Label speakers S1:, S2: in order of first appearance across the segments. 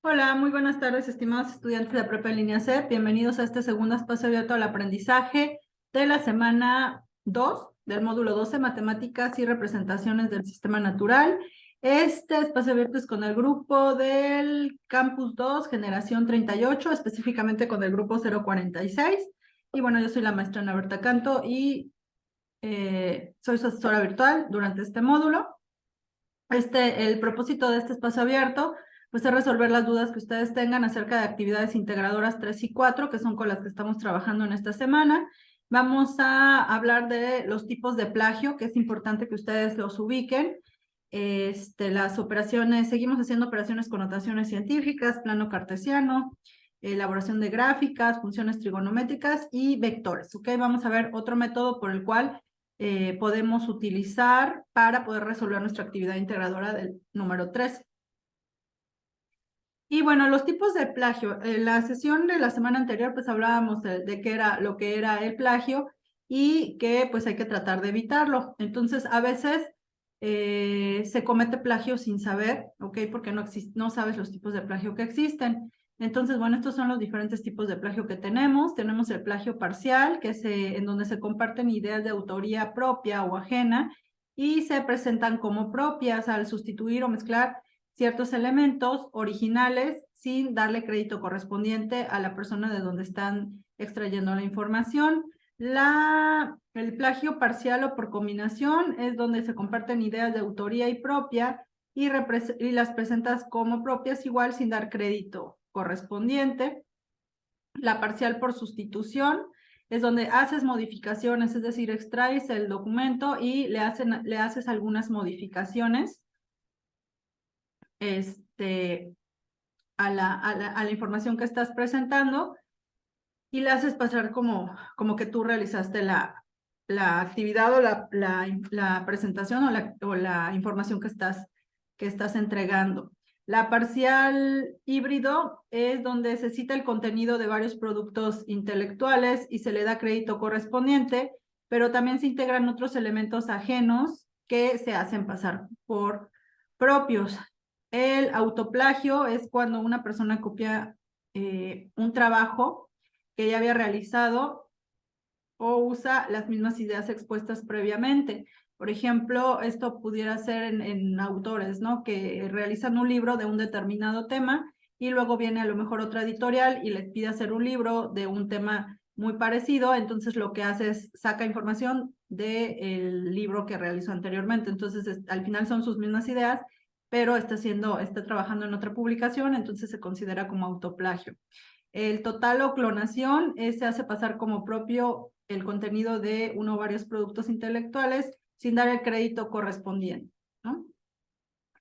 S1: Hola, muy buenas tardes, estimados estudiantes de Prepa en Línea C. Bienvenidos a este segundo espacio abierto al aprendizaje de la semana 2 del módulo 12, Matemáticas y Representaciones del Sistema Natural. Este espacio abierto es con el grupo del Campus 2, Generación 38, específicamente con el grupo 046. Y bueno, yo soy la maestra Ana Berta Canto y soy su asesora virtual durante este módulo. El propósito de este espacio abierto pues es resolver las dudas que ustedes tengan acerca de actividades integradoras 3 y 4, que son con las que estamos trabajando en esta semana. Vamos a hablar de los tipos de plagio, que es importante que ustedes los ubiquen. Las operaciones, seguimos haciendo operaciones con notaciones científicas, plano cartesiano, elaboración de gráficas, funciones trigonométricas y vectores. ¿Ok? Vamos a ver otro método por el cual podemos utilizar para poder resolver nuestra actividad integradora del número 13. Y bueno, los tipos de plagio. En la sesión de la semana anterior, pues hablábamos de qué era lo que era el plagio y que pues hay que tratar de evitarlo. Entonces, a veces se comete plagio sin saber, ¿ok? Porque no sabes los tipos de plagio que existen. Entonces, bueno, estos son los diferentes tipos de plagio que tenemos. Tenemos el plagio parcial, que es en donde se comparten ideas de autoría propia o ajena y se presentan como propias al sustituir o mezclar ciertos elementos originales sin darle crédito correspondiente a la persona de donde están extrayendo la información. El plagio parcial o por combinación es donde se comparten ideas de autoría y propia y las presentas como propias igual sin dar crédito correspondiente. La parcial por sustitución es donde haces modificaciones, es decir, extraes el documento y le haces algunas modificaciones a la información que estás presentando y la haces pasar como que tú realizaste la actividad o la presentación o la información que estás entregando. La parcial híbrido es donde se cita el contenido de varios productos intelectuales y se le da crédito correspondiente, pero también se integran otros elementos ajenos que se hacen pasar por propios. El autoplagio es cuando una persona copia un trabajo que ya había realizado o usa las mismas ideas expuestas previamente. Por ejemplo, esto pudiera ser en autores, ¿no? Que realizan un libro de un determinado tema y luego viene a lo mejor otra editorial y les pide hacer un libro de un tema muy parecido, entonces lo que hace es saca información del libro que realizó anteriormente. Entonces, al final son sus mismas ideas, pero está trabajando en otra publicación, entonces se considera como autoplagio. El total o clonación se hace pasar como propio el contenido de uno o varios productos intelectuales sin dar el crédito correspondiente, ¿no?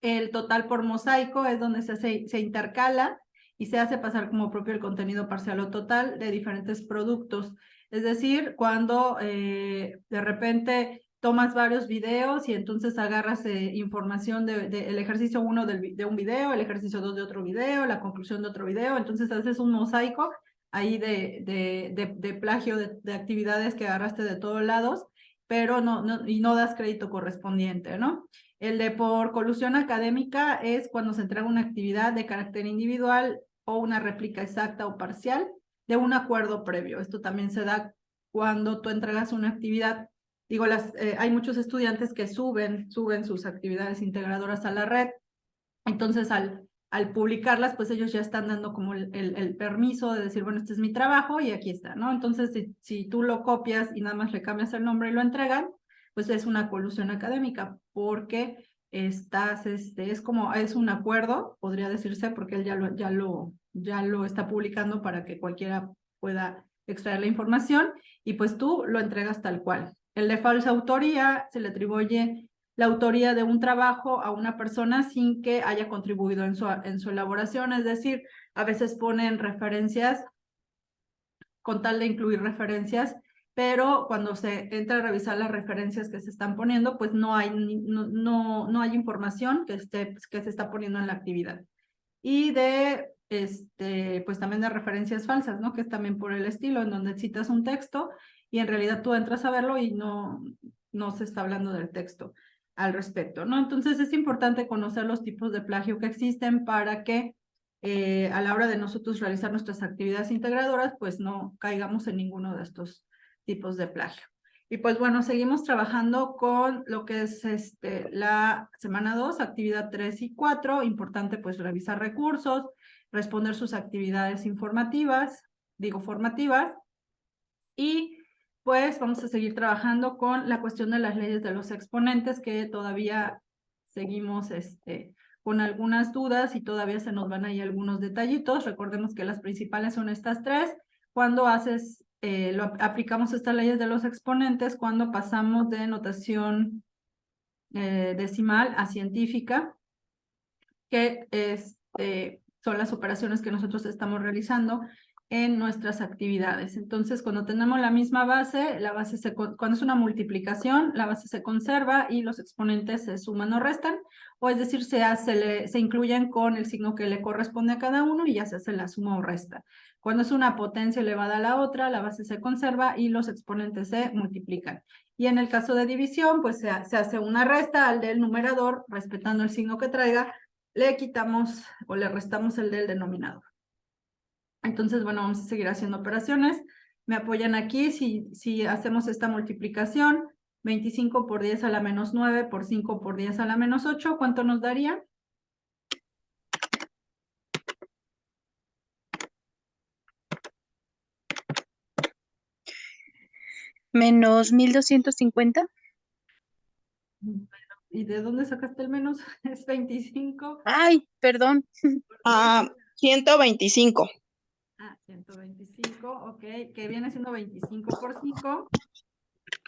S1: El total por mosaico es donde se intercala y se hace pasar como propio el contenido parcial o total de diferentes productos. Es decir, cuando de repente tomas varios videos y entonces agarras información del ejercicio 1 de un video, el ejercicio 2 de otro video, la conclusión de otro video, entonces haces un mosaico ahí de plagio de actividades que agarraste de todos lados, pero no das crédito correspondiente, ¿no? El de por colusión académica es cuando se entrega una actividad de carácter individual o una réplica exacta o parcial de un acuerdo previo. Esto también se da cuando tú entregas una actividad. Digo, hay muchos estudiantes que suben sus actividades integradoras a la red. Entonces, al publicarlas, pues ellos ya están dando como el permiso de decir, bueno, este es mi trabajo y aquí está, ¿no? Entonces, si tú lo copias y nada más le cambias el nombre y lo entregan, pues es una colusión académica, porque es un acuerdo, podría decirse, porque él ya lo está publicando para que cualquiera pueda extraer la información, y pues tú lo entregas tal cual. El de falsa autoría se le atribuye la autoría de un trabajo a una persona sin que haya contribuido en su elaboración, es decir, a veces ponen referencias con tal de incluir referencias, pero cuando se entra a revisar las referencias que se están poniendo, pues no hay información que se está poniendo en la actividad. Y pues también de referencias falsas, ¿no? Que es también por el estilo, en donde citas un texto y en realidad tú entras a verlo y no se está hablando del texto al respecto, ¿no? Entonces es importante conocer los tipos de plagio que existen para que a la hora de nosotros realizar nuestras actividades integradoras, pues no caigamos en ninguno de estos tipos de plagio. Y pues bueno, seguimos trabajando con lo que es la semana 2, actividad 3 y 4. Importante pues revisar recursos, responder sus actividades informativas, formativas. Y pues vamos a seguir trabajando con la cuestión de las leyes de los exponentes, que todavía seguimos con algunas dudas y todavía se nos van ahí algunos detallitos. Recordemos que las principales son estas tres. Cuando aplicamos estas leyes de los exponentes, cuando pasamos de notación decimal a científica, que son las operaciones que nosotros estamos realizando en nuestras actividades. Entonces, cuando tenemos la misma base, cuando es una multiplicación, la base se conserva y los exponentes se suman o restan, o es decir, se incluyen con el signo que le corresponde a cada uno y ya se hace la suma o resta. Cuando es una potencia elevada a la otra, la base se conserva y los exponentes se multiplican. Y en el caso de división, pues se hace una resta al del numerador, respetando el signo que traiga, le quitamos o le restamos el del denominador. Entonces, bueno, vamos a seguir haciendo operaciones. Me apoyan aquí si hacemos esta multiplicación. 25 por 10 a la menos 9 por 5 por 10 a la menos 8. ¿Cuánto nos daría?
S2: Menos 1250.
S1: ¿Y de dónde sacaste el menos? Es 25.
S2: Ay, perdón.
S3: 125.
S1: 125, ok, que viene siendo 25 por 5.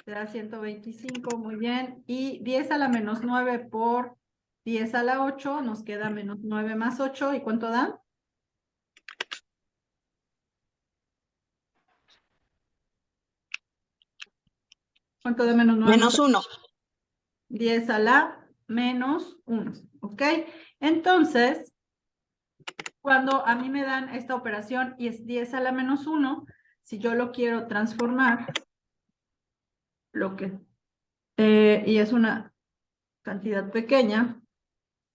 S1: Te da 125, muy bien. Y 10 a la menos 9 por 10 a la 8, nos queda menos 9 más 8. ¿Y cuánto da? ¿Cuánto da menos 9
S3: Menos 1.
S1: 10 a la menos 1, ¿ok? Entonces, cuando a mí me dan esta operación y es 10 a la menos 1, si yo lo quiero transformar, y es una cantidad pequeña,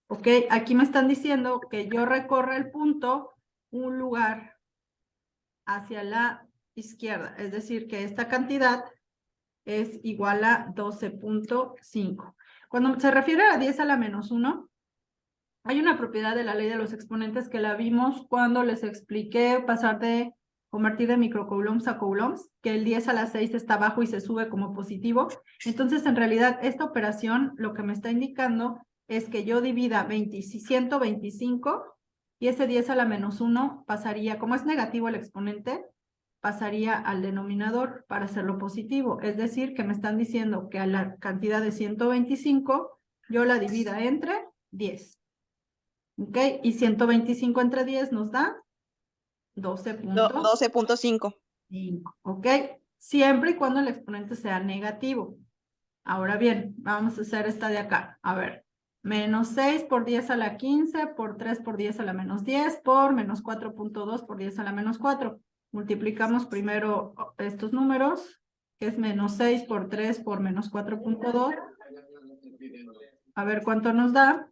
S1: ¿ok? Aquí me están diciendo que yo recorra el punto un lugar hacia la izquierda, es decir, que esta cantidad es igual a 12.5. Cuando se refiere a 10 a la menos 1, hay una propiedad de la ley de los exponentes que la vimos cuando les expliqué convertir de microcoulombs a coulombs, que el 10 a la 6 está abajo y se sube como positivo. Entonces, en realidad, esta operación lo que me está indicando es que yo divida 125 y ese 10 a la menos 1 pasaría, como es negativo el exponente, pasaría al denominador para hacerlo positivo. Es decir, que me están diciendo que a la cantidad de 125 yo la divida entre 10. ¿Ok? Y 125 entre 10 nos da
S3: 12.5.
S1: ¿Ok? Siempre y cuando el exponente sea negativo. Ahora bien, vamos a hacer esta de acá. A ver, menos 6 por 10 a la 15 por 3 por 10 a la menos 10 por menos 4.2 por 10 a la menos 4. Multiplicamos primero estos números, que es menos 6 por 3 por menos 4.2. A ver cuánto nos da.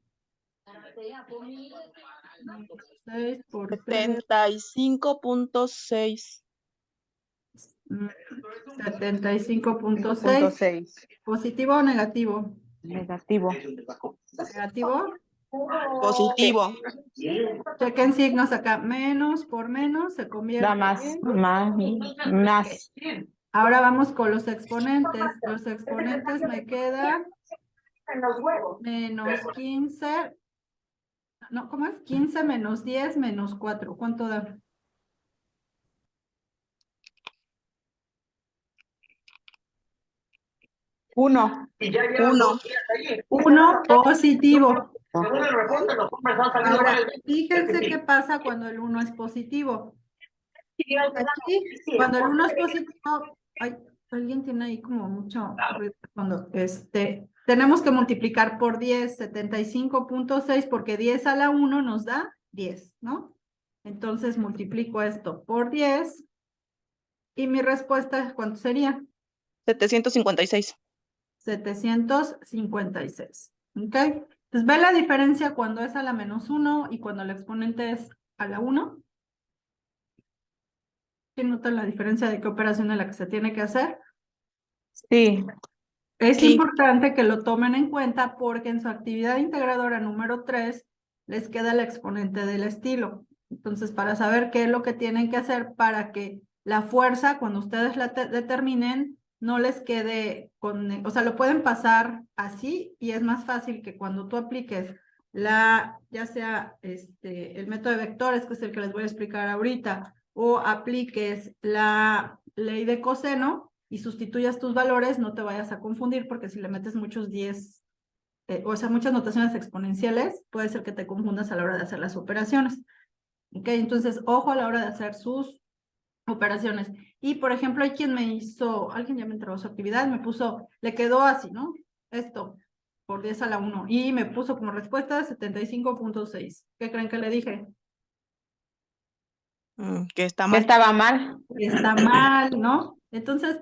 S1: 6 por 3.
S3: 75.6.
S1: 75.6. ¿Positivo o negativo?
S2: Negativo.
S1: ¿Negativo?
S3: Positivo.
S1: Chequen signos acá. Menos por menos se convierte
S2: Da más,
S1: en...
S2: más.
S1: Ahora vamos con los exponentes. Los exponentes me quedan menos 15. No, ¿cómo es? 15 menos 10 menos 4. ¿Cuánto da?
S3: 1.
S1: 1 positivo. Ahora, fíjense qué pasa cuando el 1 es positivo. Aquí, cuando el 1 es positivo, alguien tiene ahí como mucho ruido. Cuando tenemos que multiplicar por 10, 75.6, porque 10 a la 1 nos da 10, ¿no? Entonces multiplico esto por 10 y mi respuesta, ¿cuánto sería?
S3: 756.
S1: 756, ¿ok? Entonces, ve la diferencia cuando es a la menos 1 y cuando el exponente es a la 1. ¿Quién nota la diferencia de qué operación es la que se tiene que hacer?
S2: Sí.
S1: Es
S3: Sí.
S1: importante que lo tomen en cuenta porque en su actividad integradora número 3 les queda el exponente del estilo. Entonces, para saber qué es lo que tienen que hacer para que la fuerza, cuando ustedes la determinen, no les quede con, o sea, lo pueden pasar así y es más fácil que cuando tú apliques ya sea el método de vectores, que es el que les voy a explicar ahorita, o apliques la ley de coseno y sustituyas tus valores, no te vayas a confundir porque si le metes muchos 10, o sea, muchas notaciones exponenciales, puede ser que te confundas a la hora de hacer las operaciones. ¿Ok? Entonces, ojo a la hora de hacer sus operaciones. Y, por ejemplo, hay quien me hizo, alguien ya me entregó su actividad, me puso, le quedó así, ¿no? Esto, por 10 a la 1, y me puso como respuesta 75.6. ¿Qué creen que le dije?
S3: Que está
S2: Que
S3: mal.
S2: estaba mal.
S1: Está mal, ¿no? Entonces,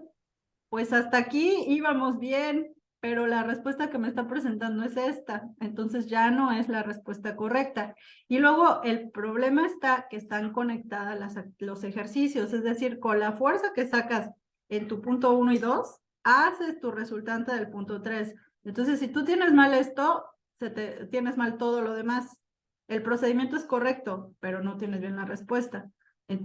S1: pues hasta aquí íbamos bien, pero la respuesta que me está presentando es esta, entonces ya no es la respuesta correcta. Y luego el problema está que están conectadas los ejercicios, es decir, con la fuerza que sacas en tu punto 1 y 2, haces tu resultante del punto 3. Entonces, si tú tienes mal esto, tienes mal todo lo demás. El procedimiento es correcto, pero no tienes bien la respuesta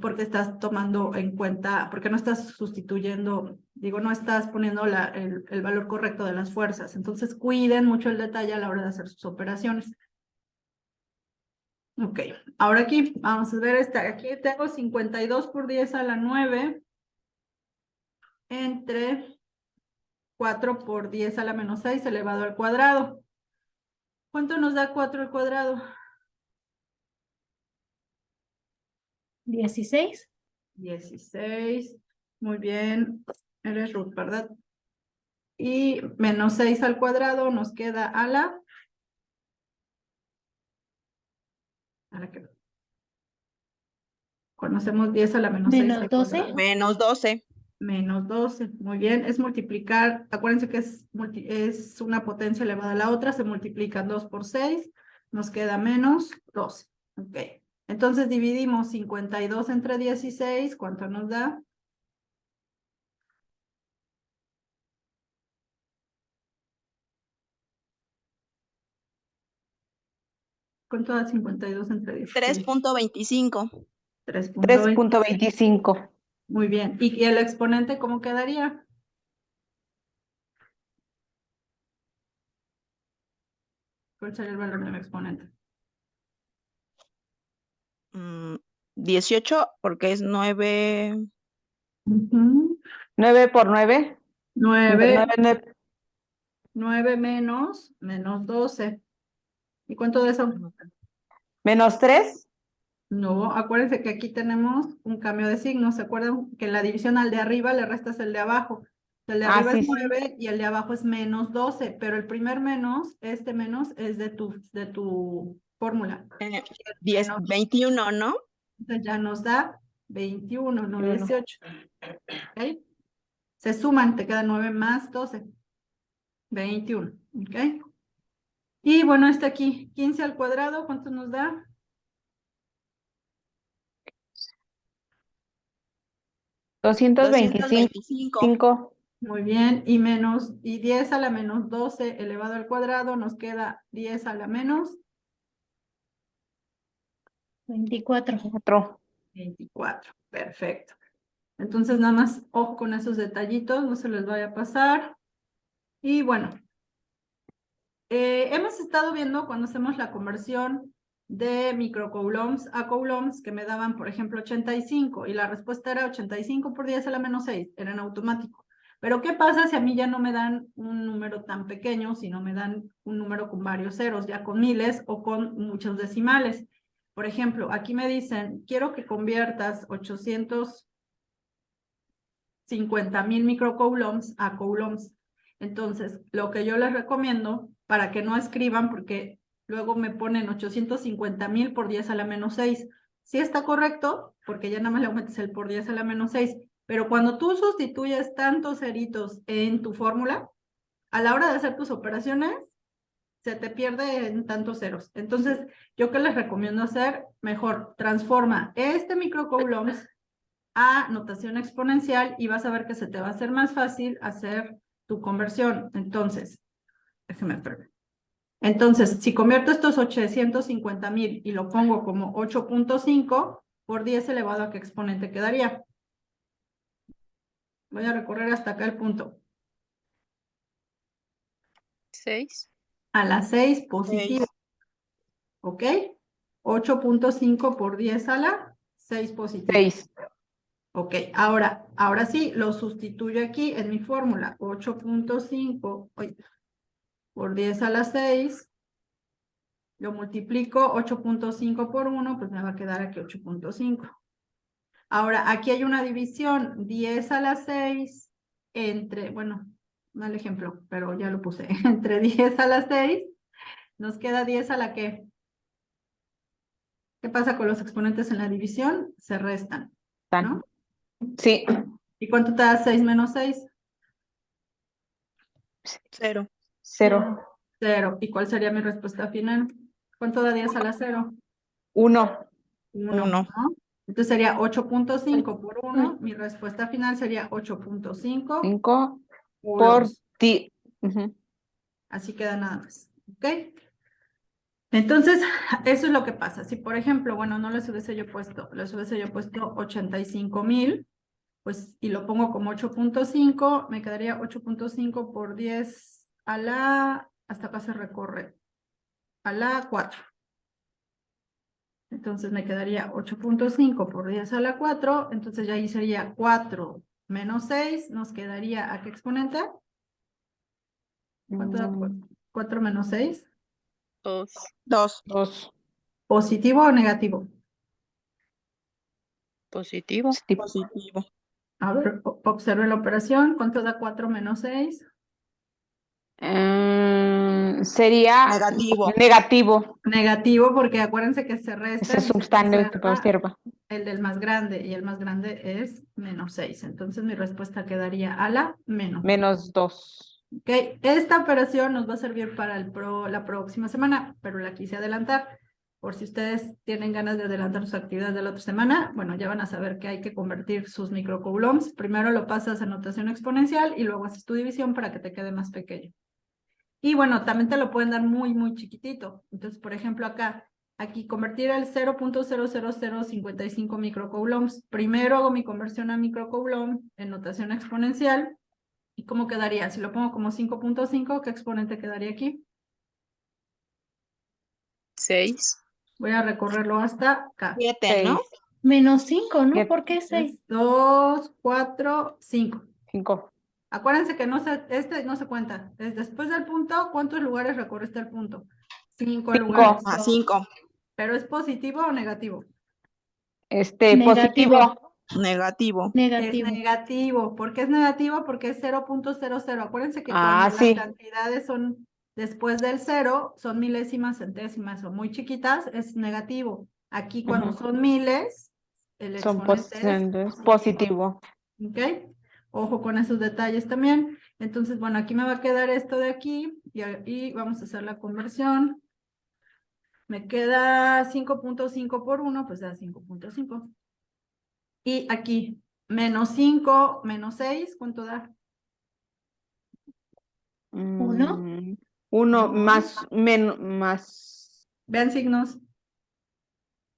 S1: porque estás tomando en cuenta, porque no estás sustituyendo, digo, no estás poniendo el valor correcto de las fuerzas. Entonces, cuiden mucho el detalle a la hora de hacer sus operaciones. Ok, ahora aquí vamos a ver aquí tengo 52 por 10 a la 9 entre 4 por 10 a la menos 6 elevado al cuadrado. ¿Cuánto nos da 4 al cuadrado?
S4: 16.
S1: 16. Muy bien. Eres Ruth, ¿verdad? Y menos 6 al cuadrado nos queda a la que conocemos 10 a la menos 6
S4: Menos
S1: al
S4: 12.
S1: cuadrado.
S3: Menos 12.
S1: Menos 12. Muy bien. Es multiplicar. Acuérdense que es una potencia elevada a la otra. Se multiplican 2 por 6. Nos queda menos 12. Ok. Entonces dividimos 52 entre 16. ¿Cuánto nos da? ¿Cuánto da 52 entre 16?
S3: 3.25.
S1: 3.25.
S2: 3.25.
S1: Muy bien. ¿Y el exponente cómo quedaría? ¿Cuál sería el valor del exponente?
S3: 18 porque es 9.
S2: 9 por 9.
S1: 9.
S2: 9.
S1: 9 menos 12. ¿Y cuánto de eso?
S2: Menos 3.
S1: No, acuérdense que aquí tenemos un cambio de signo. ¿Se acuerdan que en la división al de arriba le restas el de abajo? El de arriba
S2: sí,
S1: es
S2: sí.
S1: 9 y el de abajo es menos 12, pero el primer menos, este menos, es de tu fórmula.
S3: 10,
S1: Menos,
S3: 21, ¿no?
S1: entonces ya nos da 21, no
S2: 21.
S1: 18. ¿Ok? Se suman, te queda 9 más 12. 21. ¿Ok? Y bueno, este aquí, 15 al cuadrado, ¿cuánto nos da?
S2: 225.
S1: Muy bien, y 10 a la menos 12 elevado al cuadrado, nos queda 10 a la menos
S4: 24.
S1: 24. Perfecto. Entonces, nada más ojo con esos detallitos, no se les vaya a pasar. Y bueno, hemos estado viendo cuando hacemos la conversión de microcoulombs a coulombs que me daban, por ejemplo, 85 y la respuesta era 85 por 10 a la menos 6, era en automático. Pero ¿qué pasa si a mí ya no me dan un número tan pequeño, sino me dan un número con varios ceros, ya con miles o con muchos decimales? Por ejemplo, aquí me dicen, quiero que conviertas 850,000 microcoulombs a coulombs. Entonces, lo que yo les recomiendo, para que no escriban, porque luego me ponen 850,000 por 10 a la menos 6. Sí está correcto, porque ya nada más le aumentas el por 10 a la menos 6. Pero cuando tú sustituyes tantos ceritos en tu fórmula, a la hora de hacer tus operaciones, se te pierde en tantos ceros. Entonces, yo qué les recomiendo hacer, mejor transforma este microcoulombs a notación exponencial y vas a ver que se te va a hacer más fácil hacer tu conversión. Entonces, déjeme ver. Entonces, si convierto estos 850,000 y lo pongo como 8.5 por 10 elevado a qué exponente quedaría. Voy a recorrer hasta acá el punto.
S4: 6.
S1: A la 6 positivo. ¿Ok? 8.5 por 10 a la 6 positivo.
S2: 6.
S1: Ok, ahora sí, lo sustituyo aquí en mi fórmula. 8.5 por 10 a la 6. Lo multiplico 8.5 por 1, pues me va a quedar aquí 8.5. Ahora, aquí hay una división, 10 a la 6 entre, bueno, mal ejemplo, pero ya lo puse, entre 10 a la 6, nos queda 10 a la ¿qué? ¿Qué pasa con los exponentes en la división? Se restan, ¿no?
S2: Sí.
S1: ¿Y cuánto te da 6 menos 6?
S3: 0.
S2: 0.
S1: 0. ¿Y cuál sería mi respuesta final? ¿Cuánto da 10 a la 0?
S2: 1.
S1: 1,
S3: 1.
S1: ¿no? Entonces sería 8.5 por 1. Mi respuesta final sería 8.5
S2: 5 por
S1: coulombs.
S2: ti. Ujú.
S1: Así queda nada más. ¿Ok? Entonces, eso es lo que pasa. Si, por ejemplo, bueno, no les hubiese yo puesto 85,000, pues, y lo pongo como 8.5, me quedaría 8.5 por 10 a la, hasta acá se recorre, a la 4. Entonces me quedaría 8.5 por 10 a la 4, entonces ya ahí sería 4 menos 6, nos quedaría ¿a qué exponente? ¿Cuánto da 4 menos 6?
S4: 2.
S3: 2.
S2: 2.
S1: ¿Positivo o negativo?
S4: Positivo.
S3: Positivo.
S1: A ver, observe la operación, ¿cuánto da 4 menos 6?
S2: Sería
S3: Negativo.
S2: negativo.
S1: Negativo, porque acuérdense que se resta
S2: Ese
S1: y se
S2: substante que
S1: conserva
S2: observa.
S1: el del más grande, y el más grande es menos 6. Entonces mi respuesta quedaría a la menos.
S2: Menos 2.
S1: Ok, esta operación nos va a servir para la próxima semana, pero la quise adelantar. Por si ustedes tienen ganas de adelantar sus actividades de la otra semana, bueno, ya van a saber que hay que convertir sus microcoulombs. Primero lo pasas a notación exponencial y luego haces tu división para que te quede más pequeño. Y bueno, también te lo pueden dar muy, muy chiquitito. Entonces, por ejemplo, aquí convertir el 0.00055 microcoulombs. Primero hago mi conversión a microcoulomb en notación exponencial. ¿Y cómo quedaría? Si lo pongo como 5.5, ¿qué exponente quedaría aquí?
S4: 6.
S1: Voy a recorrerlo hasta acá.
S3: 7, ¿no?
S4: Menos 5, ¿no?
S2: Siete.
S4: ¿Por qué 6?
S1: 2, 4, 5.
S2: 5.
S1: Acuérdense que este no se cuenta. Es después del punto, ¿cuántos lugares recorriste el punto? 5 lugares.
S3: 5.
S1: ¿Pero es positivo o negativo?
S2: Positivo.
S3: Negativo.
S1: Es
S4: Negativo.
S1: negativo. ¿Por qué es negativo? Porque es 0.00. Acuérdense que
S2: Ah,
S1: cuando
S2: sí.
S1: las cantidades son después del 0, son milésimas, centésimas o muy chiquitas, es negativo. Aquí cuando
S2: Ujú.
S1: son miles, el
S2: Son
S1: exponente es
S2: positivo.
S1: ¿Ok? Ojo con esos detalles también. Entonces, bueno, aquí me va a quedar esto de aquí y vamos a hacer la conversión. Me queda 5.5 por 1, pues da 5.5. Y aquí, menos 5, menos 6, ¿cuánto da?
S4: 1.
S2: 1 más
S1: Vean signos.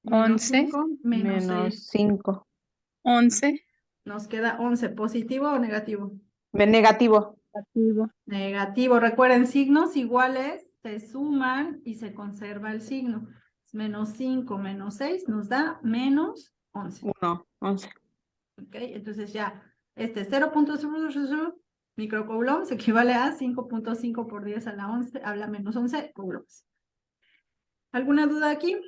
S1: Menos
S4: 11.
S1: 5, menos 6.
S2: menos 5.
S4: 11.
S1: Nos queda 11. ¿Positivo o negativo?
S2: Negativo.
S4: Negativo.
S1: Negativo. Recuerden, signos iguales se suman y se conserva el signo. Menos 5 menos 6 nos da menos 11.
S2: 1, 11.
S1: ¿Ok? Entonces ya, 0.00 microcoulombs equivale a 5.5 por 10 a la 11, a la menos 11 coulombs. ¿Alguna duda aquí?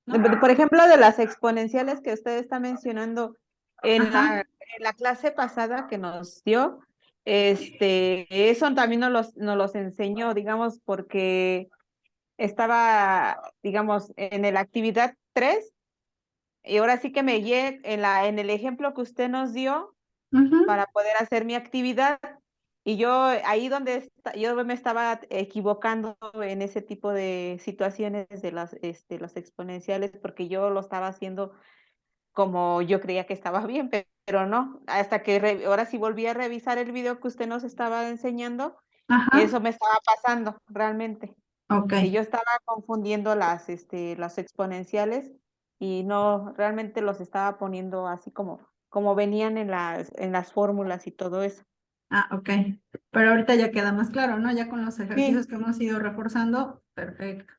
S1: ¿No?
S2: Por ejemplo, de las exponenciales que usted está mencionando, en
S1: Ajá.
S2: la clase pasada que nos dio, eso también nos los enseñó, digamos, porque estaba, digamos, en la actividad 3, y ahora sí que me guié en el ejemplo que usted nos dio
S1: Ujú.
S2: para poder hacer mi actividad, Y yo ahí donde yo me estaba equivocando en ese tipo de situaciones de las exponenciales, porque yo lo estaba haciendo como yo creía que estaba bien, pero no, hasta que ahora sí volví a revisar el video que usted nos estaba enseñando,
S1: Ajá,
S2: eso me estaba pasando realmente.
S1: ok.
S2: Que yo estaba confundiendo las exponenciales y no, realmente los estaba poniendo así como venían en las fórmulas y todo eso.
S1: Ah, ok. Pero ahorita ya queda más claro, ¿no? Ya con los ejercicios
S2: Sí,
S1: que hemos ido reforzando, perfecto.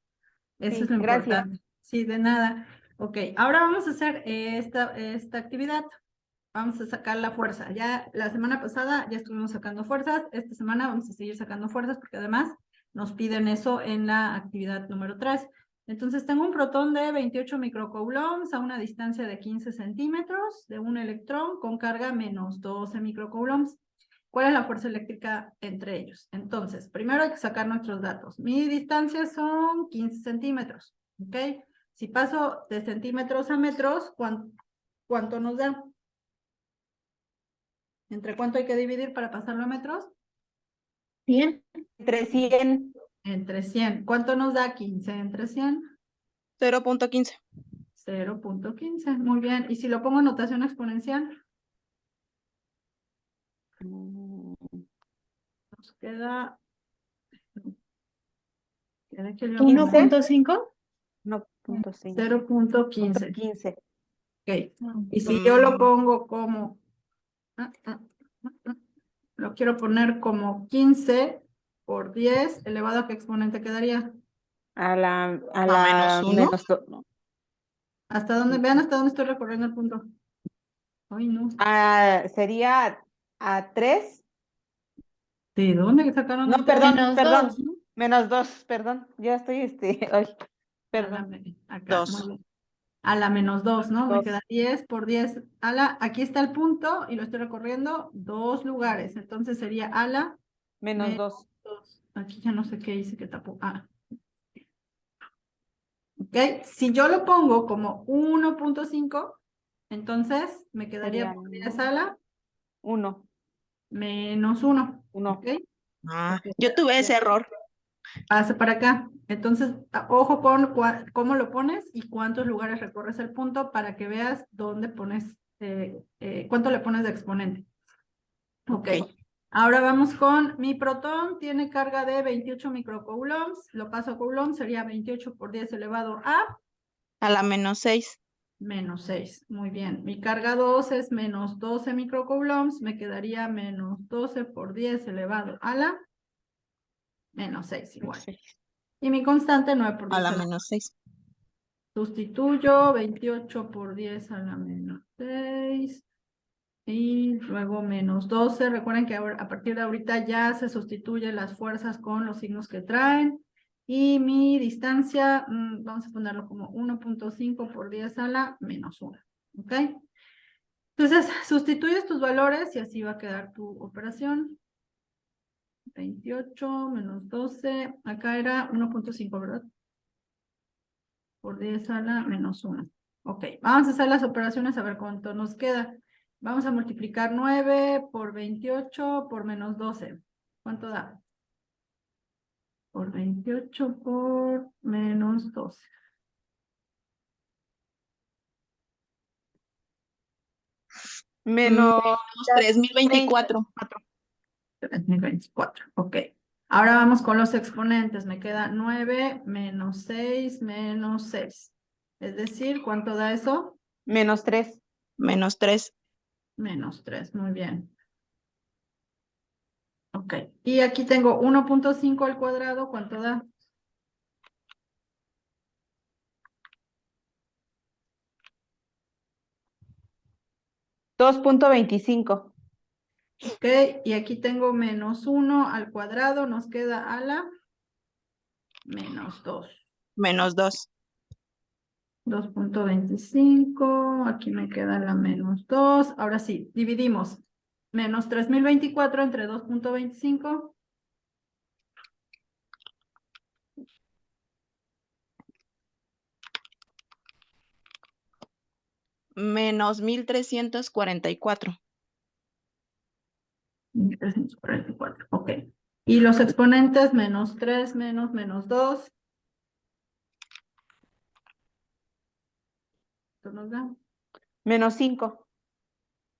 S1: Eso es
S2: sí,
S1: lo
S2: gracias.
S1: importante. Sí, de nada. Ok, ahora vamos a hacer esta actividad. Vamos a sacar la fuerza. Ya la semana pasada ya estuvimos sacando fuerzas. Esta semana vamos a seguir sacando fuerzas porque además nos piden eso en la actividad número 3. Entonces tengo un protón de 28 microcoulombs a una distancia de 15 centímetros de un electrón con carga menos 12 microcoulombs. ¿Cuál es la fuerza eléctrica entre ellos? Entonces, primero hay que sacar nuestros datos. Mi distancia son 15 centímetros, ¿ok? Si paso de centímetros a metros, ¿cuánto nos da? ¿Entre cuánto hay que dividir para pasarlo a metros?
S4: Bien.
S2: Entre 100,
S1: Entre 100. ¿Cuánto nos da 15 entre 100?
S3: 0.15.
S1: 0.15. Muy bien. ¿Y si lo pongo en notación exponencial? Nos queda que le
S4: 1.5.
S2: 1.5,
S1: 0.15.
S2: 15.
S1: Ok. Y si yo lo pongo como, ah, ah, lo quiero poner como 15 por 10, elevado a qué exponente quedaría.
S2: A
S3: A
S2: la
S3: -1.
S2: no.
S1: ¿Hasta dónde? Vean hasta dónde estoy recorriendo el punto. Ay, no.
S2: Sería a 3.
S1: ¿De dónde sacaron
S2: No,
S1: el 3?
S2: perdón,
S4: Menos
S2: perdón.
S4: 2, ¿no?
S2: -2, perdón. Ya estoy, ay, perdón.
S1: Acá, muy
S3: 2.
S1: bien. A la menos 2, ¿no? Me
S2: 2.
S1: queda 10 por 10. Aquí está el punto y lo estoy recorriendo 2 lugares. Entonces sería a la
S2: Menos
S1: menos
S2: 2.
S1: 2. Aquí ya no sé qué hice que tapó. Ah, ok. Si yo lo pongo como 1.5, entonces me quedaría
S2: Sería
S1: por 10 a la
S2: 1.
S1: menos 1.
S2: 1.
S1: Ok.
S3: Ah,
S1: Ok.
S3: yo tuve ese error.
S1: Pasa para acá. Entonces, ojo con cómo lo pones y cuántos lugares recorres el punto para que veas dónde pones, cuánto le pones de exponente. Ok.
S3: Ok.
S1: Ahora vamos con mi protón. Tiene carga de 28 microcoulombs. Lo paso a coulombs. Sería 28 por 10 elevado a
S3: A la -6.
S1: menos 6. Muy bien. Mi carga 2 es menos 12 microcoulombs. Me quedaría menos 12 por 10 elevado a la menos 6 igual. Y mi constante 9 por
S3: A
S1: 10
S3: la
S1: elevado.
S3: -6.
S1: Sustituyo 28 por 10 a la menos 6 y luego menos 12. Recuerden que ahora, a partir de ahorita ya se sustituyen las fuerzas con los signos que traen. Y mi distancia, vamos a ponerlo como 1.5 por 10 a la menos 1. ¿Ok? Entonces, sustituyes tus valores y así va a quedar tu operación. 28 menos 12. Acá era 1.5, ¿verdad? Por 10 a la menos 1. Ok, vamos a hacer las operaciones a ver cuánto nos queda. Vamos a multiplicar 9 por 28 por menos 12. ¿Cuánto da? Por 28 por menos 12.
S2: Menos
S3: 3024.
S1: 3024. Ok. Ahora vamos con los exponentes. Me queda 9 menos 6 menos 6. Es decir, ¿cuánto da eso?
S2: menos 3.
S3: -3.
S1: Menos 3. Muy bien. Ok. Y aquí tengo 1.5 al cuadrado. ¿Cuánto da?
S2: 2.25.
S1: Ok, y aquí tengo menos 1 al cuadrado, nos queda a la menos 2.
S3: -2.
S1: 2.25, aquí me queda la menos 2. Ahora sí, dividimos. Menos 3024 entre 2.25.
S3: -1344.
S1: 344. Ok. Y los exponentes, menos 3, menos 2. ¿Esto nos da?
S2: Menos 5.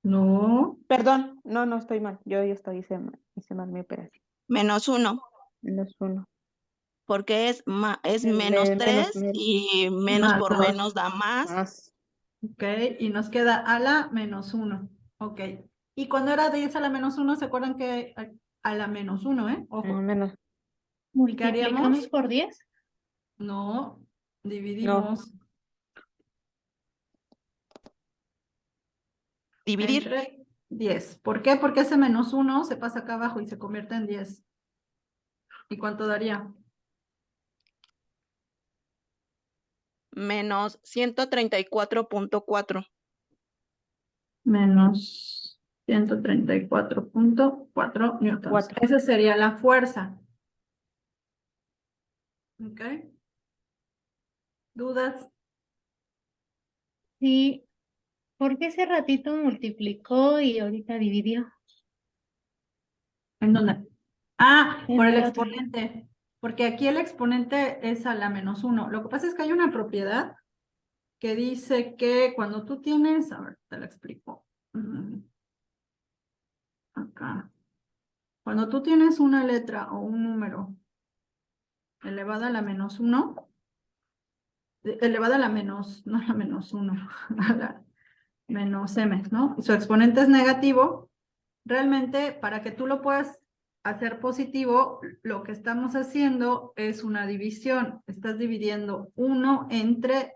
S1: No.
S2: Perdón, no estoy mal. Yo ya estoy, hice mal mi operación.
S3: -1,
S2: Menos 1.
S3: porque es menos
S2: Menos
S3: 3 y menos
S1: Más
S3: por
S1: 2.
S3: menos da más.
S2: más.
S1: Ok. Y nos queda a la menos 1. Ok. Y cuando era 10 a la menos 1, ¿se acuerdan que a la menos 1, Ojo.
S2: Menos.
S4: ¿Multiplicamos
S1: haríamos?
S4: por 10?
S1: No.
S2: No.
S1: Dividimos
S3: Dividir.
S1: entre 10. ¿Por qué? Porque ese menos 1 se pasa acá abajo y se convierte en 10. ¿Y cuánto daría?
S3: Menos 134.4.
S1: Menos 134.4 newtons.
S2: 4.
S1: Esa sería la fuerza. ¿Ok? ¿Dudas?
S4: Sí. ¿Por qué ese ratito multiplicó y ahorita dividió?
S1: ¿En dónde? Ah,
S4: En
S1: por el
S4: el otro.
S1: exponente. Porque aquí el exponente es a la menos 1. Lo que pasa es que hay una propiedad que dice que cuando tú tienes, a ver, te la explico. Acá. Cuando tú tienes una letra o un número elevada a la menos 1, elevada a la menos, no a la menos 1, a la menos m, ¿no? Y su exponente es negativo. Realmente, para que tú lo puedas hacer positivo, lo que estamos haciendo es una división. Estás dividiendo 1 entre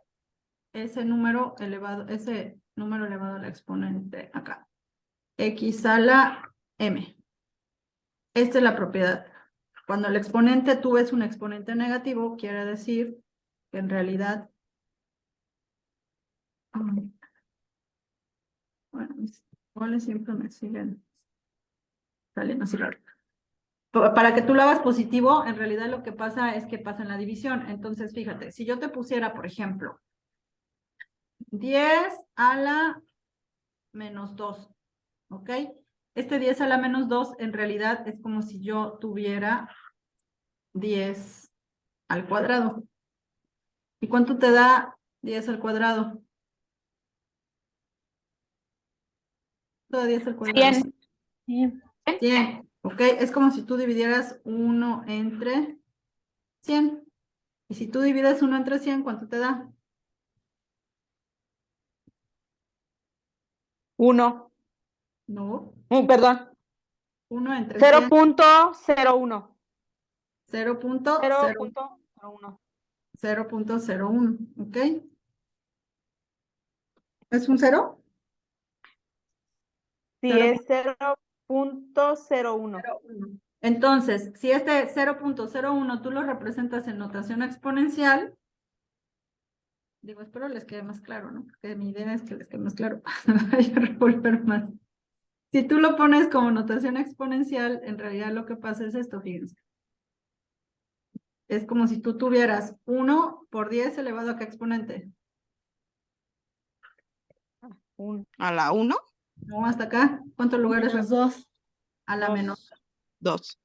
S1: ese número elevado a la exponente acá. X a la m. Esta es la propiedad. Cuando el exponente tú ves un exponente negativo, quiere decir que en realidad... Bueno, mis goles siempre me siguen saliendo así raro. Para que tú lo hagas positivo, en realidad lo que pasa es que pasa en la división. Entonces, fíjate, si yo te pusiera, por ejemplo, 10 a la menos 2, ¿ok? Este 10 a la menos 2 en realidad es como si yo tuviera 10 al cuadrado. ¿Y cuánto te da 10 al cuadrado? Todo 10 al cuadrado.
S2: 100.
S4: Bien.
S1: 100, ¿ok? Es como si tú dividieras 1 entre 100. Y si tú divides 1 entre 100, ¿cuánto te da?
S2: 1.
S1: No,
S2: Perdón.
S1: 1 entre 100,
S2: 0.01.
S1: 0.01,
S2: 0.01.
S1: 0.01, ¿ok? ¿Es un 0?
S2: Sí, es 0.01.
S1: Entonces, si este 0.01 tú lo representas en notación exponencial, digo, espero les quede más claro, ¿no? Porque mi idea es que les quede más claro. Vaya a revolver más. Si tú lo pones como notación exponencial, en realidad lo que pasa es esto, fíjense. Es como si tú tuvieras 1 por 10 elevado a qué exponente.
S3: A la 1,
S1: No, hasta acá. ¿Cuántos lugares?
S4: Menos 2.
S1: A la menos,
S3: 2.